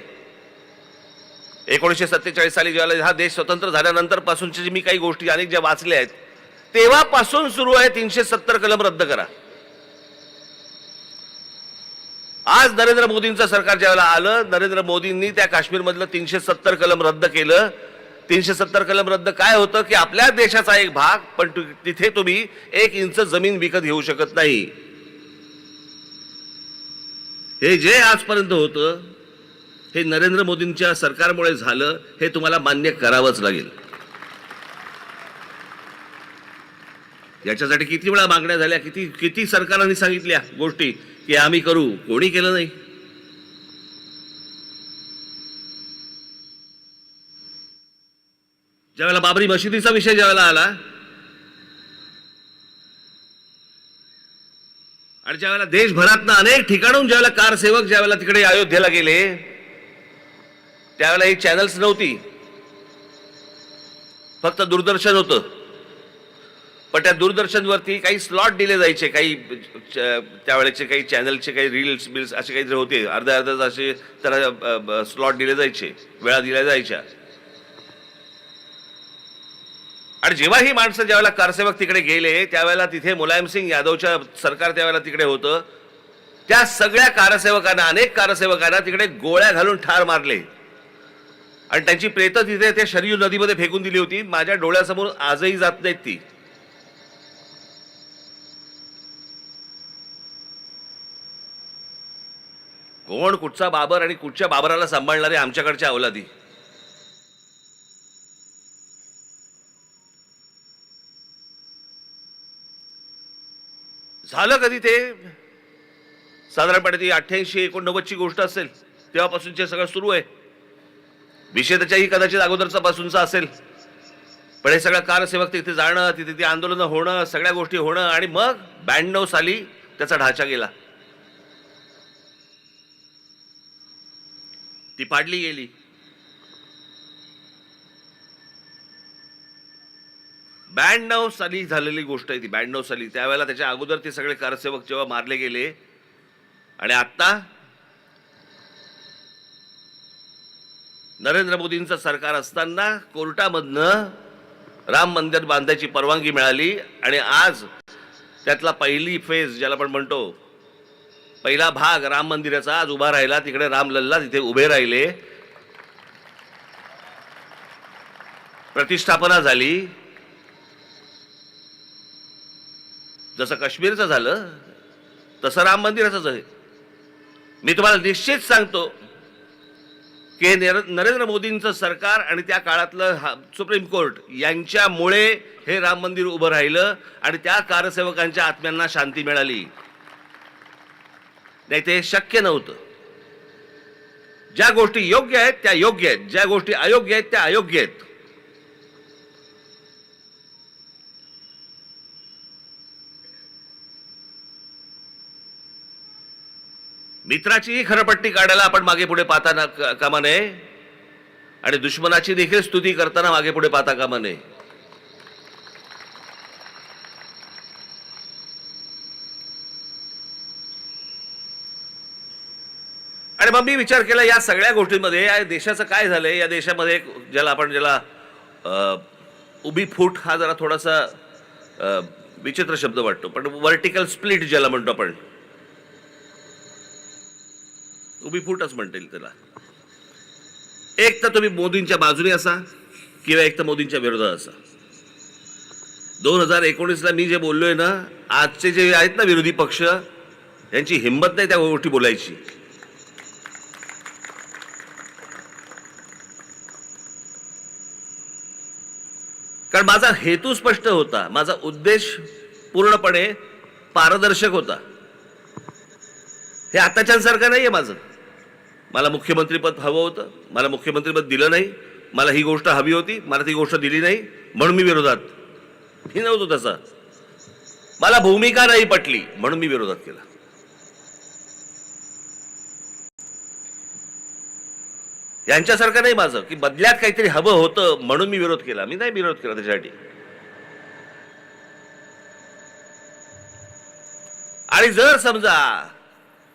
1947 साली ज्यावेळेला हा देश स्वतंत्र झाल्यानंतर पासूनच्या जी मी काही गोष्टी अनेक ज्या वाचल्या आहेत, तेव्हापासून सुरू आहे 370 कलम रद्द करा. आज नरेंद्र मोदींचं सरकार ज्यावेळेला आलं, नरेंद्र मोदींनी त्या काश्मीरमधलं 370 कलम रद्द केलं. 370 कलम रद्द काय होतं की आपल्या देशाचा एक भाग, पण तिथे तुम्ही 1 इंच जमीन विकत घेऊ शकत नाही. हे जे आजपर्यंत होतं हे नरेंद्र मोदींच्या सरकारमुळे झालं, हे तुम्हाला मान्य करावंच लागेल. याच्यासाठी किती वेळा मागण्या झाल्या, किती सरकारांनी सांगितल्या गोष्टी की आम्ही करू, कोणी केलं नाही. ज्यावेळेला बाबरी मशिदीचा विषय ज्यावेळेला आला आणि ज्यावेळेला देशभरातनं अनेक ठिकाणून ज्यावेळेला कारसेवक ज्यावेळेला तिकडे अयोध्येला गेले, त्यावेळेला ही चॅनल्स नव्हती, फक्त दूरदर्शन होतं. पण त्या दूरदर्शनवरती काही स्लॉट दिले जायचे, काही त्यावेळेचे काही चॅनलचे काही रील्स बिल्स असे काहीतरी होते, अर्ध्या असे त्याला स्लॉट दिले जायचे, वेळा दिल्या जायच्या. आणि जेव्हा ही माणसं ज्यावेळेला कारसेवक तिकडे गेले, त्यावेळेला तिथे मुलायमसिंग यादवच्या सरकार त्यावेळेला तिकडे होतं. त्या सगळ्या कारसेवकांना, अनेक कारसेवकांना तिकडे गोळ्या घालून ठार मारले आणि त्यांची प्रेतं तिथे त्या शरयू नदीमध्ये फेकून दिली होती. माझ्या डोळ्यासमोर आजही जात नाहीत ती. कोण कुठचा बाबर आणि कुठच्या बाबराला सांभाळणारे आमच्याकडच्या अवलादी. झालं कधी ते, साधारणपणे ती 88-89ची गोष्ट असेल, तेव्हापासूनचे सगळं सुरू आहे. विषय त्याच्याही कदाचित अगोदरचा पासूनचा असेल, पण हे सगळं कारसेवक तिथे जाणं, तिथे ती आंदोलनं होणं, सगळ्या गोष्टी होणं, आणि मग 92 साली त्याचा ढाचा गेला, ती पाडली गेली. ब्याण्णव साली झालेली गोष्ट आहे ती, 92 साली. त्यावेळेला त्याच्या अगोदर ते सगळे कारसेवक जेव्हा मारले गेले, आणि आता नरेंद्र मोदींचं सरकार असताना कोर्टामधनं राम मंदिर बांधायची परवानगी मिळाली, आणि आज त्यातला पहिली फेज ज्याला आपण म्हणतो पहिला भाग राम मंदिराचा आज उभा राहिला, तिकडे रामलल्ला तिथे उभे राहिले, प्रतिष्ठापना झाली. जसं काश्मीरचं झालं तसं राम मंदिराचंच आहे. मी तुम्हाला निश्चित सांगतो की नरेंद्र मोदींचं सरकार आणि त्या काळातलं सुप्रीम कोर्ट यांच्यामुळे हे राम मंदिर उभं राहिलं आणि त्या कारसेवकांच्या आत्म्यांना शांती मिळाली. नाही ते शक्य नव्हतं. ज्या गोष्टी योग्य आहेत त्या योग्य आहेत, ज्या गोष्टी अयोग्य आहेत त्या अयोग्य आहेत. मित्राचीही खरपट्टी काढायला आपण मागे पुढे पाहता कामा नये आणि दुश्मनाची देखील स्तुती करताना मागे पुढे पाहता कामा नये. आणि मग मी विचार केला या सगळ्या गोष्टींमध्ये या देशाचं काय झालंय. या देशामध्ये ज्याला उभी फूट हा जरा थोडासा विचित्र शब्द वाटतो, पण व्हर्टिकल स्प्लिट ज्याला म्हणतो आपण, उभी फूटच म्हणता येईल त्याला. एक तर तुम्ही मोदींच्या बाजूने असा किंवा एक तर मोदींच्या विरोधात असा. 2019ला मी जे बोललोय ना, आजचे जे आहेत ना विरोधी पक्ष, यांची हिंमत नाही त्या गोष्टी बोलायची. कारण माझा हेतू स्पष्ट होता, माझा उद्देश पूर्णपणे पारदर्शक होता. हे आताच्यांसारखं नाहीये माझं. मला मुख्यमंत्रीपद हवं होतं, मला मुख्यमंत्रीपद दिलं नाही. मला ही गोष्ट हवी होती, मला ती गोष्ट दिली नाही म्हणून मी विरोधात. मी नव्हतो तसा. मला भूमिका नाही पटली म्हणून मी विरोधात केला. यांच्यासारखं नाही माझं की बदल्यात काहीतरी हवं होतं म्हणून मी विरोध केला. मी नाही विरोध केला त्याच्यासाठी. आणि जर समजा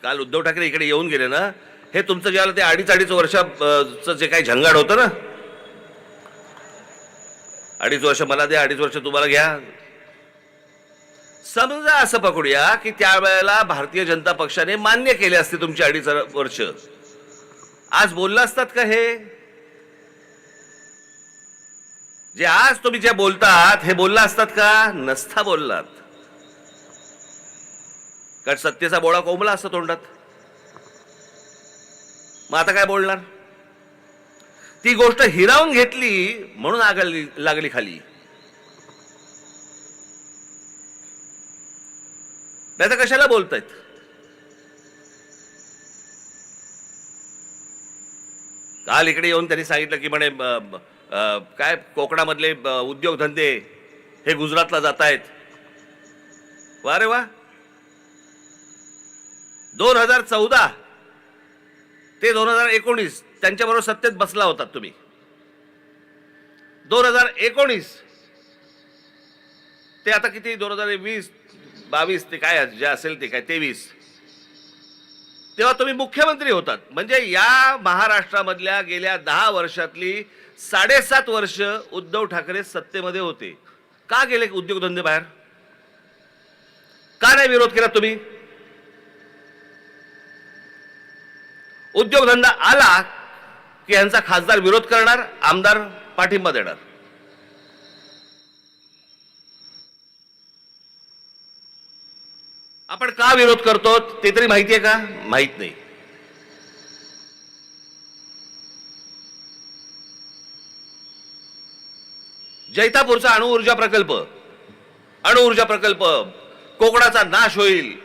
काल उद्धव ठाकरे इकडे येऊन गेले ना, हे तुमचं ज्याला ते अडीच वर्षाचं जे काही झंगाड होतं ना, 2.5 वर्ष मला द्या, 2.5 वर्ष तुम्हाला घ्या. समजा असं पकडूया की त्यावेळेला भारतीय जनता पक्षाने मान्य केले असते तुमची 2.5 वर्ष, आज बोलला असतात का? हे जे आज तुम्ही जे बोलतात हे बोलला असतात का? नसता बोललात. कारण सत्तेचा बोळा कोंबला असतो तोंडात. मग आता काय बोलणार? ती गोष्ट हिरावून घेतली म्हणून आग लागली खाली. नाही तर कशाला बोलतायत? काल इकडे येऊन त्यांनी सांगितलं की म्हणे काय कोकणामधले उद्योगधंदे हे गुजरातला जात आहेत. वा रे वा. 2014 ते 2019 त्यांच्याबरोबर सत्तेत बसला होता तुम्ही. 2019 ते आता किती, 2020-22 ते काय जे असेल ते काय 23, तेव्हा तुम्ही मुख्यमंत्री होतात. म्हणजे या महाराष्ट्रामधल्या गेल्या 10 वर्षातली 7.5 वर्ष उद्धव ठाकरे सत्तेमध्ये होते. का गेले उद्योगधंदे बाहेर? का नाही विरोध केला तुम्ही? उद्योगधंदा आला की यांचा खासदार विरोध करणार, आमदार पाठिंबा देणार. आपण का विरोध करतो ते तरी माहितीये का? माहित नाही. जैतापूरचा अणुऊर्जा प्रकल्प कोकणाचा नाश होईल.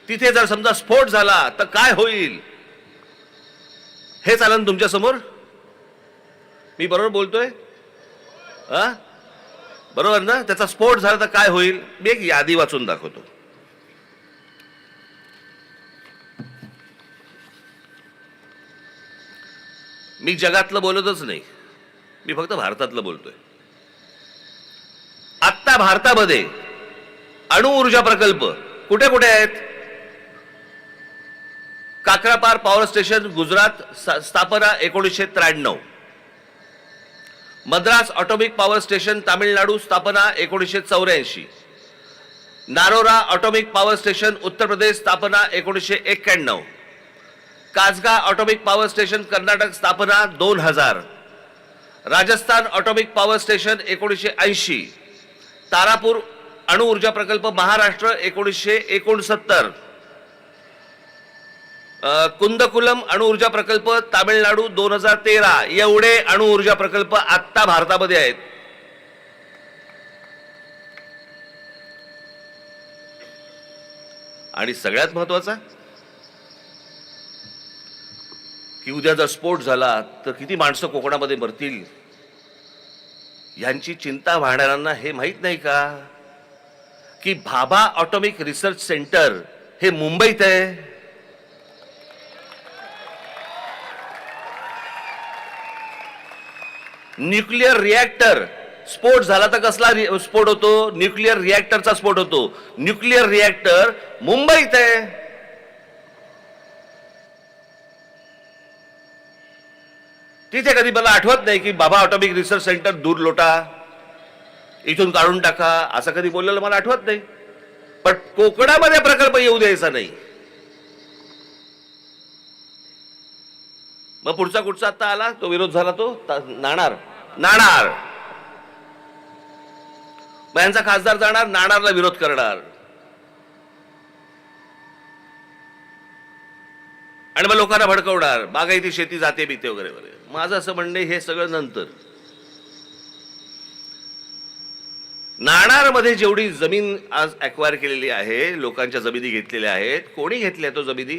तिथे जर समजा स्फोट झाला तर काय होईल हे चालन तुमच्या समोर. मी बरोबर बोलतोय? बरोबर ना? त्याचा स्फोट झाला तर काय होईल? मी एक यादी वाचून दाखवतो. मी जगातलं बोलतच नाही, मी फक्त भारतातलं बोलतोय. आत्ता भारतामध्ये अणुऊर्जा प्रकल्प कुठे कुठे आहेत? काकरापार पॉवर स्टेशन गुजरात, स्थापना 1993. Madras atomic power station Tamil Nadu, स्थापना 1984. नारोरा atomic power station Uttar Pradesh स्थापना 1991, कासगा ऑटोमिक पॉवर स्टेशन कर्नाटक स्थापना 2000, Rajasthan atomic power station 1980, Tarapur अणुऊर्जा प्रकल्प महाराष्ट्र 1969, कुंदकुलम अणुऊर्जा प्रकल्प तामिळनाडू 2013, एवढे अणुऊर्जा प्रकल्प आत्ता भारतामध्ये आहेत. आणि सगळ्यात महत्वाचा की उद्या जर स्फोट झाला तर किती माणसं कोकणामध्ये मरतील, यांची चिंता वाहणाऱ्यांना हे माहित नाही का की भाभा ऑटोमिक रिसर्च सेंटर हे मुंबईत आहे. न्यूक्लिअर रिॲक्टर स्फोट झाला तर कसला स्फोट होतो? न्यूक्लिअर रिॲक्टरचा स्फोट होतो. न्यूक्लिअर रिॲक्टर मुंबईत आहे. तिथे कधी मला आठवत नाही की बाबा ऑटोमिक रिसर्च सेंटर दूर लोटा, इथून काढून टाका, असं कधी बोललेलं मला आठवत नाही. पण कोकणामध्ये प्रकल्प येऊ द्यायचा नाही. मग पुढचा कुठचा आता आला तो विरोध झाला, तो नाणार. मग यांचा खासदार जाणार नाणारला विरोध करणार आणि मग लोकांना भडकवणार, बागायती शेती जाते बिते वगैरे वगैरे. माझं असं म्हणणे हे सगळं नंतर. नाणारमध्ये जेवढी जमीन आज ॲक्वायर केलेली आहे, लोकांच्या जमिनी घेतलेल्या आहेत, कोणी घेतल्या तो जमिनी?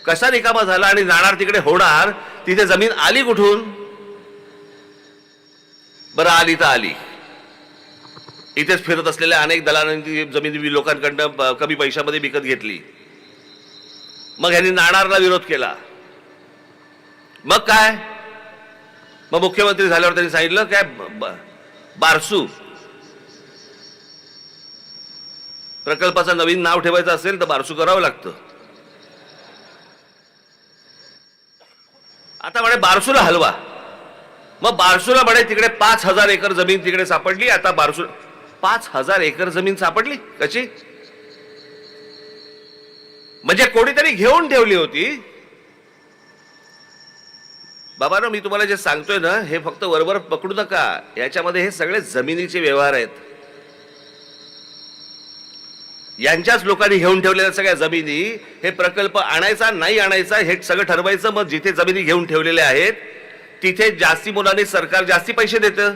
कसा रिकामा झाला आणि नाणार तिकडे होणार? तिथे जमीन आली कुठून? बरं आली तर आली. इथेच फिरत असलेल्या अनेक दलालांनी जमीन लोकांकडनं कमी पैशामध्ये विकत घेतली. मग ह्यांनी नाणारला विरोध केला. मग काय? मग मुख्यमंत्री झाल्यावर त्यांनी सांगितलं काय, बारसू प्रकल्पाचं नवीन नाव ठेवायचं असेल तर बारसू करावं लागतं. आता म्हणे बारसूला हलवा. मग बारसूला म्हणे तिकडे 5000 एकर जमीन तिकडे सापडली. आता बारसू 5000 एकर जमीन सापडली कशी? म्हणजे कोणीतरी घेऊन ठेवली होती. बाबांनो, मी तुम्हाला जे सांगतोय ना, हे फक्त वरवर पकडू नका. याच्यामध्ये हे सगळे जमिनीचे व्यवहार आहेत. यांच्याच लोकांनी घेऊन ठेवलेल्या सगळ्या जमिनी, हे प्रकल्प आणायचा नाही आणायचा हे सगळं ठरवायचं. मग जिथे जमिनी घेऊन ठेवलेल्या आहेत तिथे जास्ती मुलांनी सरकार जास्ती पैसे देतं.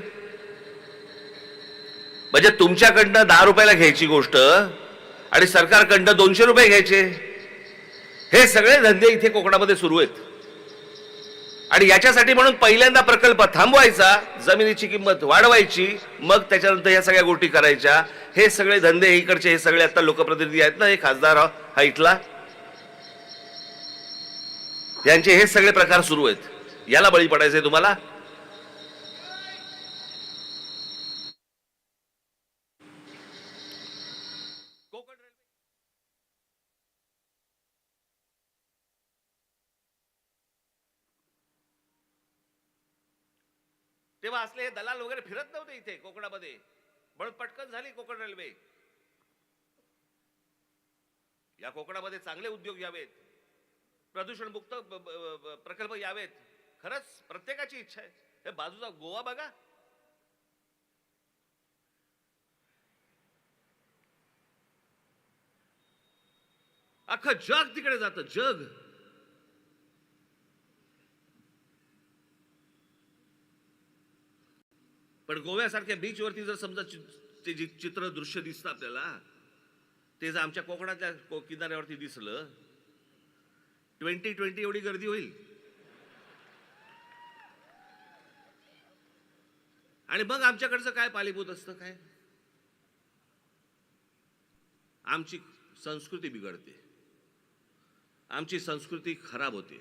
म्हणजे तुमच्याकडनं 10 रुपयाला घ्यायची गोष्ट आणि सरकारकडनं 200 रुपये घ्यायचे. हे सगळे धंदे इथे कोकणामध्ये सुरू आहेत. आणि याच्यासाठी म्हणून पहिल्यांदा प्रकल्प थांबवायचा, जमिनीची किंमत वाढवायची, मग त्याच्यानंतर या सगळ्या गोष्टी करायच्या. हे सगळे धंदे इकडचे, हे सगळे आता लोकप्रतिनिधी आहेत ना, हे खासदार हा इथला, यांचे हे सगळे प्रकार सुरू आहेत. याला बळी पडायचंय तुम्हाला? तेव्हा असले हे दलाल वगैरे फिरत नव्हते इथे कोकणामध्ये, म्हणून पटकन झाली कोकण रेल्वे. या कोकणामध्ये चांगले उद्योग यावेत, प्रदूषणमुक्त प्रकल्प यावेत. खरंच प्रत्येकाची इच्छा आहे. हे बाजूचा गोवा बघा, अख्खं जग तिकडे जातं, जग. पण गोव्यासारख्या बीचवरती जर समजा ते जे चित्र दृश्य दिसतं आपल्याला, ते जर आमच्या कोकणातल्या किनाऱ्यावरती दिसलं, 2020 एवढी गर्दी होईल. आणि मग आमच्याकडचं काय पालीभूत असतं काय? आमची संस्कृती बिघडते, आमची संस्कृती खराब होते.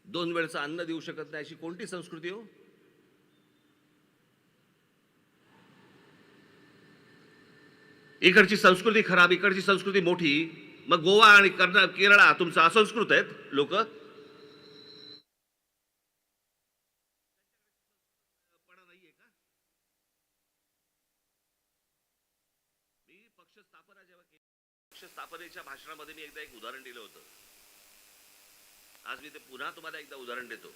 2 वेळचं अन्न देऊ शकत नाही अशी कोणती संस्कृती हो? इकडची संस्कृती खराब, इकडची संस्कृती मोठी. मग गोवा आणि केरळा तुमचं असंस्कृत आहेत लोक. पक्ष स्थापना जेव्हा केली, पक्ष स्थापनेच्या भाषणामध्ये मी एकदा एक उदाहरण दिलं होतं. आज मी ते पुन्हा तुम्हाला एकदा उदाहरण देतो.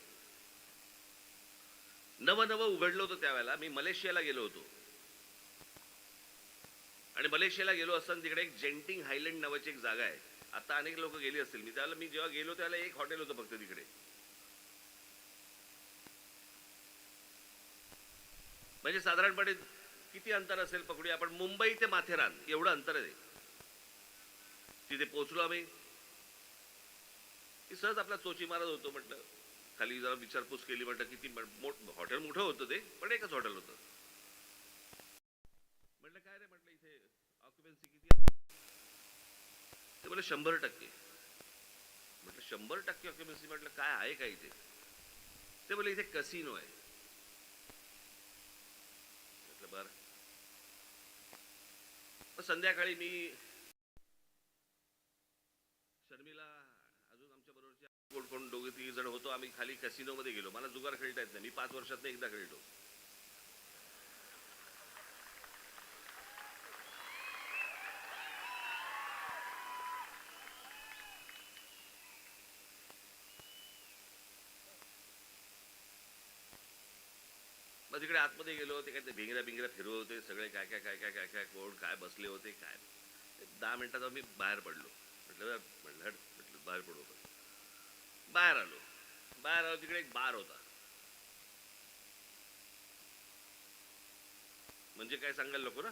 नवं उघडलं होतं त्यावेळेला मी मलेशियाला गेलो होतो आणि मलेशियाला गेलो असताना तिकडे एक जेंटिंग हायलँड नावाची एक जागा आहे. आता अनेक लोक गेली असतील. मी जेव्हा गेलो त्यावेळेला एक हॉटेल होतं फक्त तिकडे. म्हणजे साधारणपणे किती अंतर असेल पकडूया आपण, मुंबई ते माथेरान एवढं अंतर आहे. तिथे पोहोचलो आम्ही. सहज आपला चोची मारत होतो. म्हटलं खाली जरा विचारपूस केली. म्हटलं किती हॉटेल मोठं होतं ते, पण एकच हॉटेल होतं. म्हटलं काय रे, म्हटलं इथे ऑक्युपन्सी किती आहे? ते बोले 100%. म्हटलं 100% ऑक्युपन्सी? म्हटलं काय आहे का इथे? ते बोले इथे कसिनो आहे. म्हटलं बरं. संध्याकाळी मी शर्मिला अजून आमच्या बरोबरचे कोण 2-3 जण होतो. आम्ही खाली कॅसिनो मध्ये गेलो. मला जुगार खेळता येत नाही. मी 5 वर्षात एकदा खेळतो. मग तिकडे आतमध्ये गेलो. ते काय ते भिंगऱ्या फिरवत होते सगळे. काय काय काय काय काय काय कोण काय बसले होते काय. 10 मिनिटात मी बाहेर पडलो. म्हटलं बाहेर पडू. बाहेर आलो. तिकडे एक बार होता. म्हणजे काय सांगायला नको ना.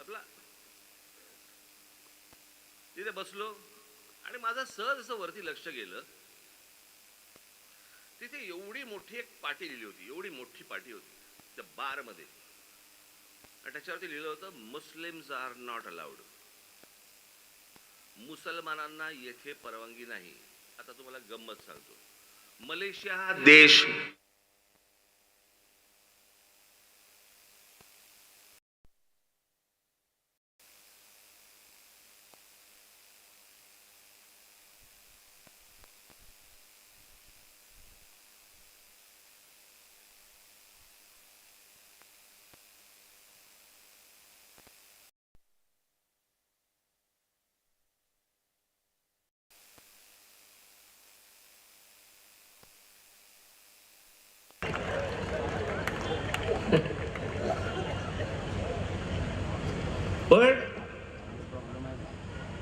आपला तिथे बसलो आणि माझं सहज असं वरती लक्ष गेलं. तिथे एवढी मोठी एक पाटी लिहिली होती. एवढी मोठी पाटी होती त्या बार मध्ये. आणि त्याच्यावरती लिहिलं होतं, मुस्लिम्स आर नॉट अलाउड. मुसलमानांना येथे परवानगी नाही. आता तुम्हाला गंमत सांगतो. मलेशिया हा देश पण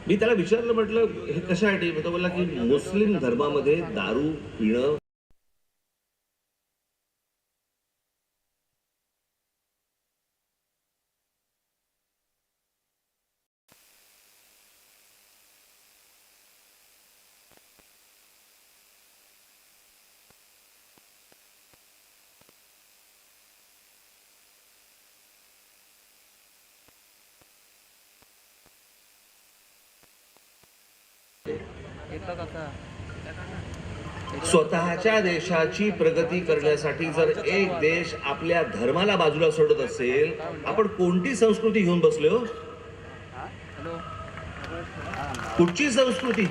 मी त्याला विचारलं, म्हटलं हे कशासाठी? तो बोलला की मुस्लिम धर्मामध्ये दारू पिणं स्वतःच्या देशाची प्रगती करण्यासाठी जर एक देश आपल्या धर्माला बाजूला सोडत असेल, आपण कोणती संस्कृती घेऊन बसलो? कुठची संस्कृती?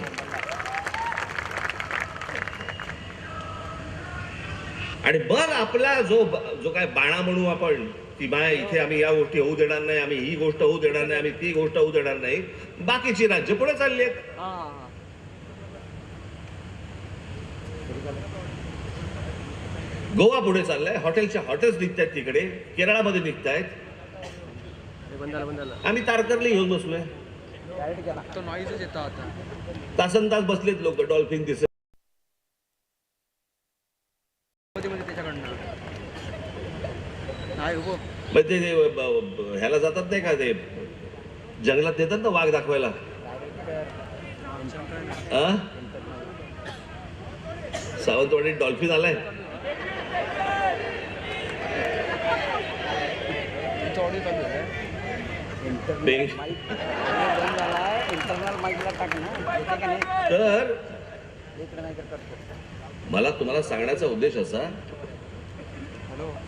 आणि बघ आपला जो काय बाणा म्हणू आपण की बाय इथे आम्ही या गोष्टी होऊ देणार नाही, आम्ही ही गोष्ट होऊ देणार नाही, आम्ही ती गोष्ट होऊ देणार नाही. बाकीची राज्य पुढे चालली आहेत. गोवा पुढे चाललाय. हॉटेल्स निघतायत तिकडे. केरळामध्ये निघतायत. आम्ही तारकर्ली घेऊन बसलोय. तासन तास बसलेत लोक. डॉल्फिन दिसत. ते ह्याला जातात नाही का, ते जंगलात देतात ना वाघ दाखवायला. सावंतवाडीत डॉल्फिन आलाय. तर मला तुम्हाला सांगण्याचा उद्देश असा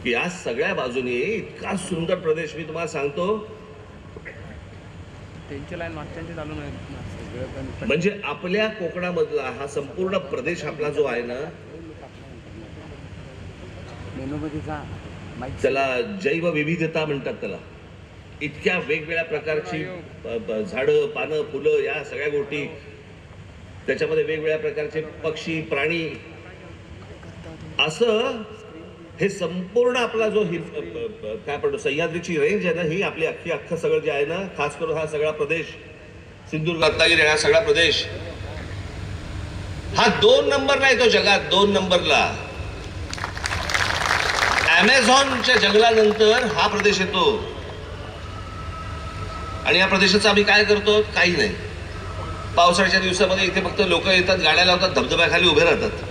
की आज सगळ्या बाजूने इतका सुंदर प्रदेश मी तुम्हाला सांगतो. म्हणजे आपल्या कोकणामधला हा संपूर्ण प्रदेश आपला जो आहे ना, त्याला जैवविविधता म्हणतात. त्याला इतक्या वेगवेगळ्या प्रकारची झाडं, पानं, फुलं, या सगळ्या गोष्टी, त्याच्यामध्ये वेगवेगळ्या प्रकारचे पक्षी, प्राणी, असं हे संपूर्ण आपला जो काय म्हणतो सह्याद्रीची रेंज आहे ना, ही आपली अख्खं सगळं जे आहे ना, खास करून हा सगळा प्रदेश, सिंधुदुर्ग, रत्नागिरी, हा सगळा प्रदेश, हा 2 नंबरला येतो जगात, 2 नंबरला. अमेझॉनच्या जंगलानंतर हा प्रदेश येतो. आणि या प्रदेशाचं आम्ही काय करतो? काही नाही. पावसाळ्याच्या दिवसामध्ये इथे फक्त लोक येतात, गाड्या लावतात, धबधब्याखाली उभे राहतात.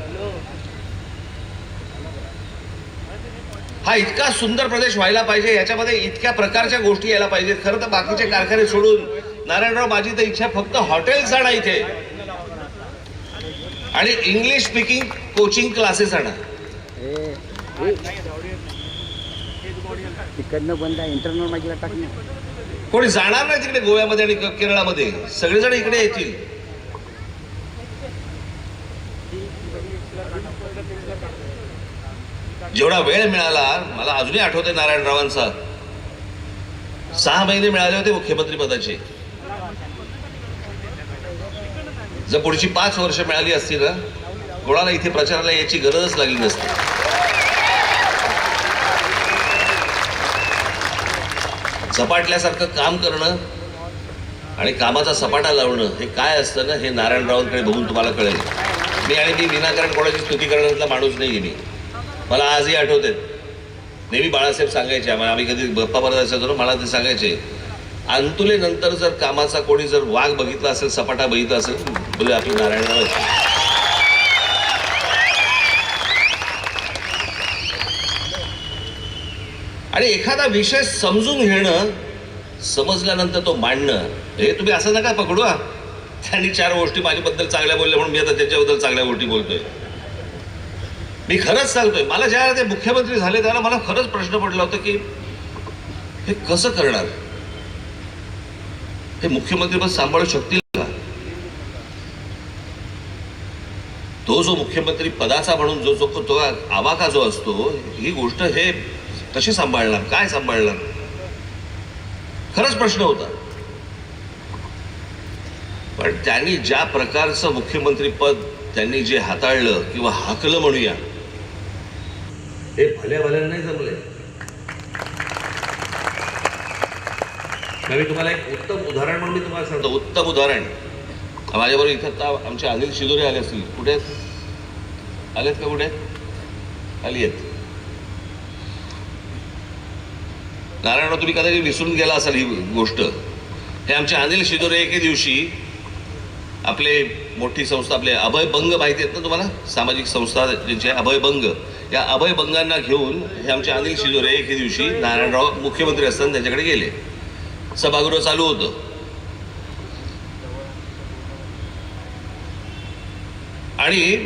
हा इतका सुंदर प्रदेश व्हायला पाहिजे, याच्यामध्ये इतक्या प्रकारच्या गोष्टी यायला पाहिजेत. खरं तर बाकीचे कारखाने सोडून नारायणराव, माझी तर इच्छा फक्त हॉटेल्स आणा इथे आणि इंग्लिश स्पीकिंग कोचिंग क्लासेस आणा. तिकडनं बंद आहे, इंटरनल माहितीला टाकणं. कोणी जाणार नाही तिकडे गोव्यामध्ये आणि केरळामध्ये, सगळेजण इकडे येतील. जेवढा वेळ मिळाला, मला अजूनही आठवते नारायणरावांचा 6 महिने मिळाले होते मुख्यमंत्री पदाचे. जर पुढची 5 वर्ष मिळाली असती ना, कोणाला इथे प्रचाराला याची गरजच लागली नसती. झपाटल्यासारखं काम करणं आणि कामाचा सपाटा लावणं हे काय असतं ना, हे नारायणरावांकडे बघून तुम्हाला कळेल. मी विनाकारण कोणाची स्तुती करण्यातला माणूस नाही मी. मला आजही आठवते, नेहमी बाळासाहेब सांगायचे आम्हाला, आम्ही कधी गप्पा मारत असायचो ना, मला ते सांगायचे, अंतुले नंतर जर कामाचा कोणी जर वाघ बघितला असेल, सपाटा बघितला असेल, बोले आपली नारायणराव. आणि एखादा विषय समजून घेणं, समजल्यानंतर तो मांडणं, हे तुम्ही असं नका पकडू. त्यांनी 4 गोष्टी माझ्याबद्दल चांगल्या बोलल्या म्हणून मी आता त्याच्याबद्दल चांगल्या गोष्टी बोलतोय. मी खरंच सांगतोय, मला ज्या ते मुख्यमंत्री झाले त्याला मला खरंच प्रश्न पडला होता की हे कसं करणार, हे मुख्यमंत्रीपद सांभाळू शकतील का. तो जो मुख्यमंत्री पदाचा म्हणून जो तो आवाका जो असतो, ही गोष्ट हे कशी सांभाळणार, काय सांभाळणार, खरंच प्रश्न होता. पण त्यांनी ज्या प्रकारचं मुख्यमंत्री पद त्यांनी जे हाताळलं किंवा हाकलं म्हणूया, हे भल्या भल्या नाही जमले. मी तुम्हाला एक उत्तम उदाहरण म्हणून मी तुम्हाला सांगतो, उत्तम उदाहरण. माझ्याबरोबर इथं आमचे अनिल शिदोरे आले असतील. कुठे आलेत का? कुठे आली आहेत? नारायणराव, तुम्ही कदाचित विसरून गेला असाल ही गोष्ट. हे आमचे अनिल शिदोरे एके दिवशी आपले मोठी संस्था, आपले अभय बंग माहिती आहेत ना तुम्हाला, सामाजिक संस्था ज्यांचे अभय बंग, या अभय बंगांना घेऊन हे आमचे अनिल शिदोरे एके दिवशी नारायणराव मुख्यमंत्री असताना त्यांच्याकडे गेले. सभागृह चालू होतं आणि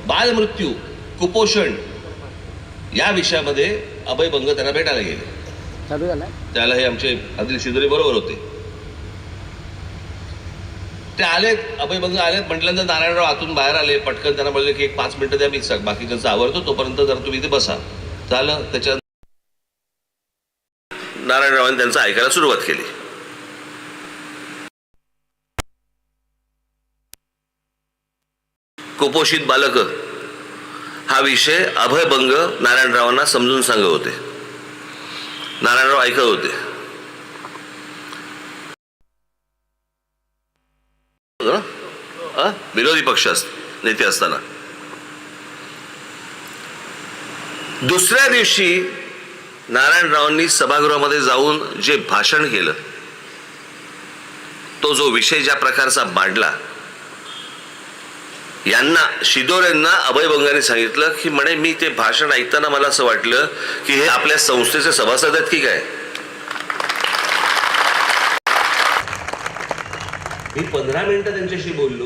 बालमृत्यू, कुपोषण या विषयामध्ये अभय बंग त्यांना भेटायला गेले. चालू झाला. त्याला हे आमचे अनिल शिदोरे बरोबर होते. ते आलेत, अभय बंग आलेत म्हटल्यानंतर नारायणराव आतून बाहेर आले. पटकन त्यांना बोलले की 1-5 मिनिटं द्या, मी बाकीच्यांचं आवरतो, तोपर्यंत जर तुम्ही इथे बसा. झालं. त्याच्या नारायणरावांनी त्यांचं ऐकायला सुरुवात केली. कुपोषित बालक हा विषय अभय बंग नारायणरावांना समजून सांगत होते. नारायणराव ऐकत होते. विरोधी पक्ष नेते असताना. दुसऱ्या दिवशी नारायणरावांनी सभागृहामध्ये जाऊन जे भाषण केलं, तो जो विषय ज्या प्रकारचा मांडला, यांना शिदोरेंना अभय बंगांनी सांगितलं की म्हणे, मी ते भाषण ऐकताना मला असं वाटलं की हे आपल्या संस्थेचे सभासद आहेत की काय. मी 15 मिनिटं त्यांच्याशी बोललो,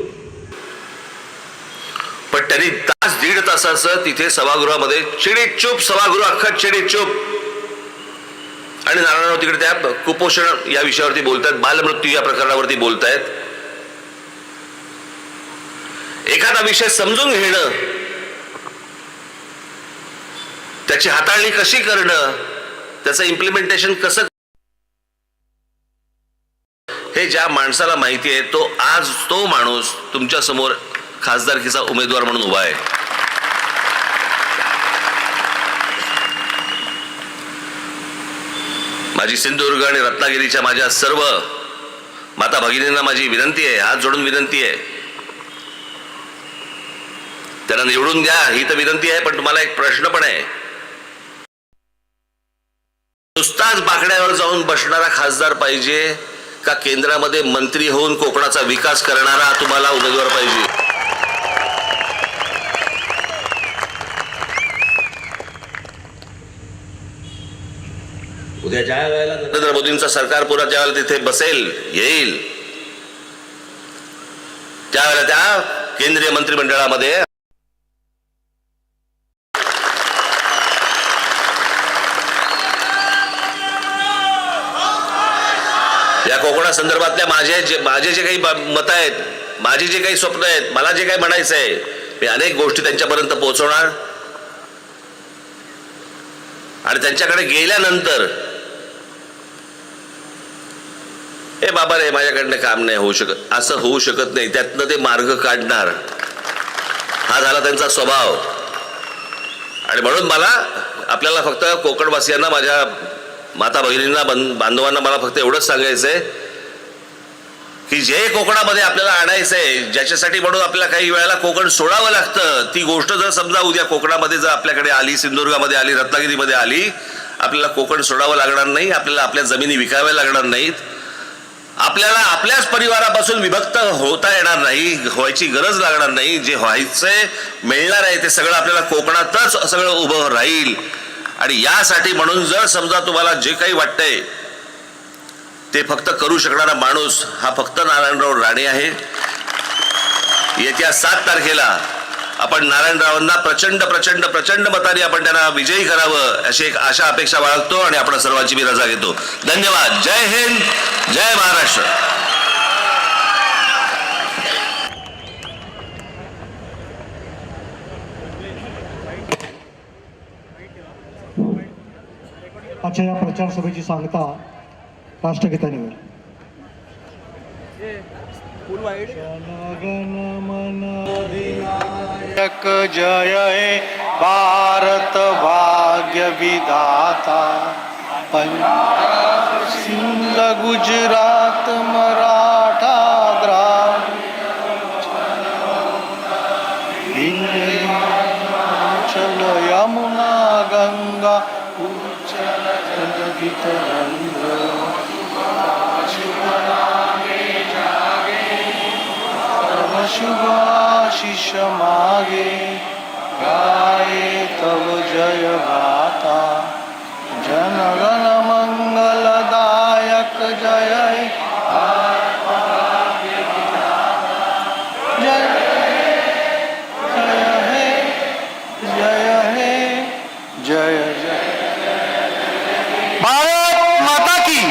पण त्यांनी 1.5 तासाचं तिथे सभागृहामध्ये चिडीचूप, सभागृह अख्खा चिडीचूप. आणि नारायणराव तिकडे त्या कुपोषण या विषयावरती बोलतायत, बालमृत्यू या प्रकरणावरती बोलतायत. एखादा विषय समजून घेणं, त्याची हाताळणी कशी करणं, त्याचं इम्प्लिमेंटेशन कसं, हे ज्या माणसाला माहिती आहे तो माणूस तुमच्या समोर खासदारकीचा उमेदवार म्हणून उभा आहे. माझी सिंधुदुर्ग आणि रत्नागिरीच्या माझ्या सर्व माता भगिनींना माझी विनंती आहे, हात जोडून विनंती आहे, त्यांना निवडून द्या ही तर विनंती आहे. पण तुम्हाला एक प्रश्न पण आहे, नुसताच बाकड्यावर जाऊन बसणारा खासदार पाहिजे का केंद्रामध्ये मंत्री होऊन कोकणाचा विकास करणारा तुम्हाला उमेदवार पाहिजे? उद्या ज्या वेळेला नरेंद्र मोदींचं सरकार पुन्हा ज्या वेळेला तिथे बसेल येईल त्यावेळेला त्या केंद्रीय मंत्रिमंडळामध्ये या कोकणा संदर्भातल्या माझे जे काही मत आहेत, माझी जे काही स्वप्न आहेत, मला जे काही म्हणायचं आहे, मी अनेक गोष्टी त्यांच्यापर्यंत पोहोचवणार आणि त्यांच्याकडे गेल्यानंतर हे बाबा रे माझ्याकडनं काम नाही होऊ शकत, असं होऊ शकत नाही, त्यातनं ते मार्ग काढणार, हा झाला त्यांचा स्वभाव. आणि म्हणून मला आपल्याला फक्त कोकणवासियांना, माझ्या माता भगिनींना, बांधवांना मला फक्त एवढंच सांगायचंय की जे कोकणामध्ये आपल्याला आणायचंय, ज्याच्यासाठी म्हणून आपल्याला काही वेळेला कोकण सोडावं लागतं, ती गोष्ट जर समजा उद्या कोकणामध्ये जर आपल्याकडे आली, सिंधुदुर्गामध्ये आली, रत्नागिरीमध्ये आली, आपल्याला कोकण सोडावं लागणार नाही, आपल्याला आपल्या जमिनी विकाव्या लागणार नाहीत, आपल्याला आपल्याच परिवारापासून विभक्त होता येणार नाही, व्हायची गरज लागणार नाही, जे व्हायचंय मिळणार आहे ते सगळं आपल्याला कोकणातच सगळं उभं राहील. आणि यासाठी म्हणून जर समजा तुम्हाला जे काही वाटतंय ते फक्त करू शकणारा माणूस हा फक्त नारायणराव राणे आहे. येत्या 7 तारखेला आपण नारायणरावांना प्रचंड प्रचंड प्रचंड मताने आपण त्यांना विजयी करावं अशी एक आशा अपेक्षा बाळगतो आणि आपण सर्वांची मी रजा घेतो. धन्यवाद. जय हिंद, जय महाराष्ट्र. आजच्या या प्रचार सभेची सांगता राष्ट्रगीताने होईल. जनगण मन अधिनायक जय हे भारत भाग्य विधाता, पंजाब सिंध गुजरात मराठा द्राविड हिंद यमुना गंगा उच्चल शुभाशिष मागे गाये तव जय गाथा, जनगण मंगलदायक जय हे जय जय हे जय जय भारत माता की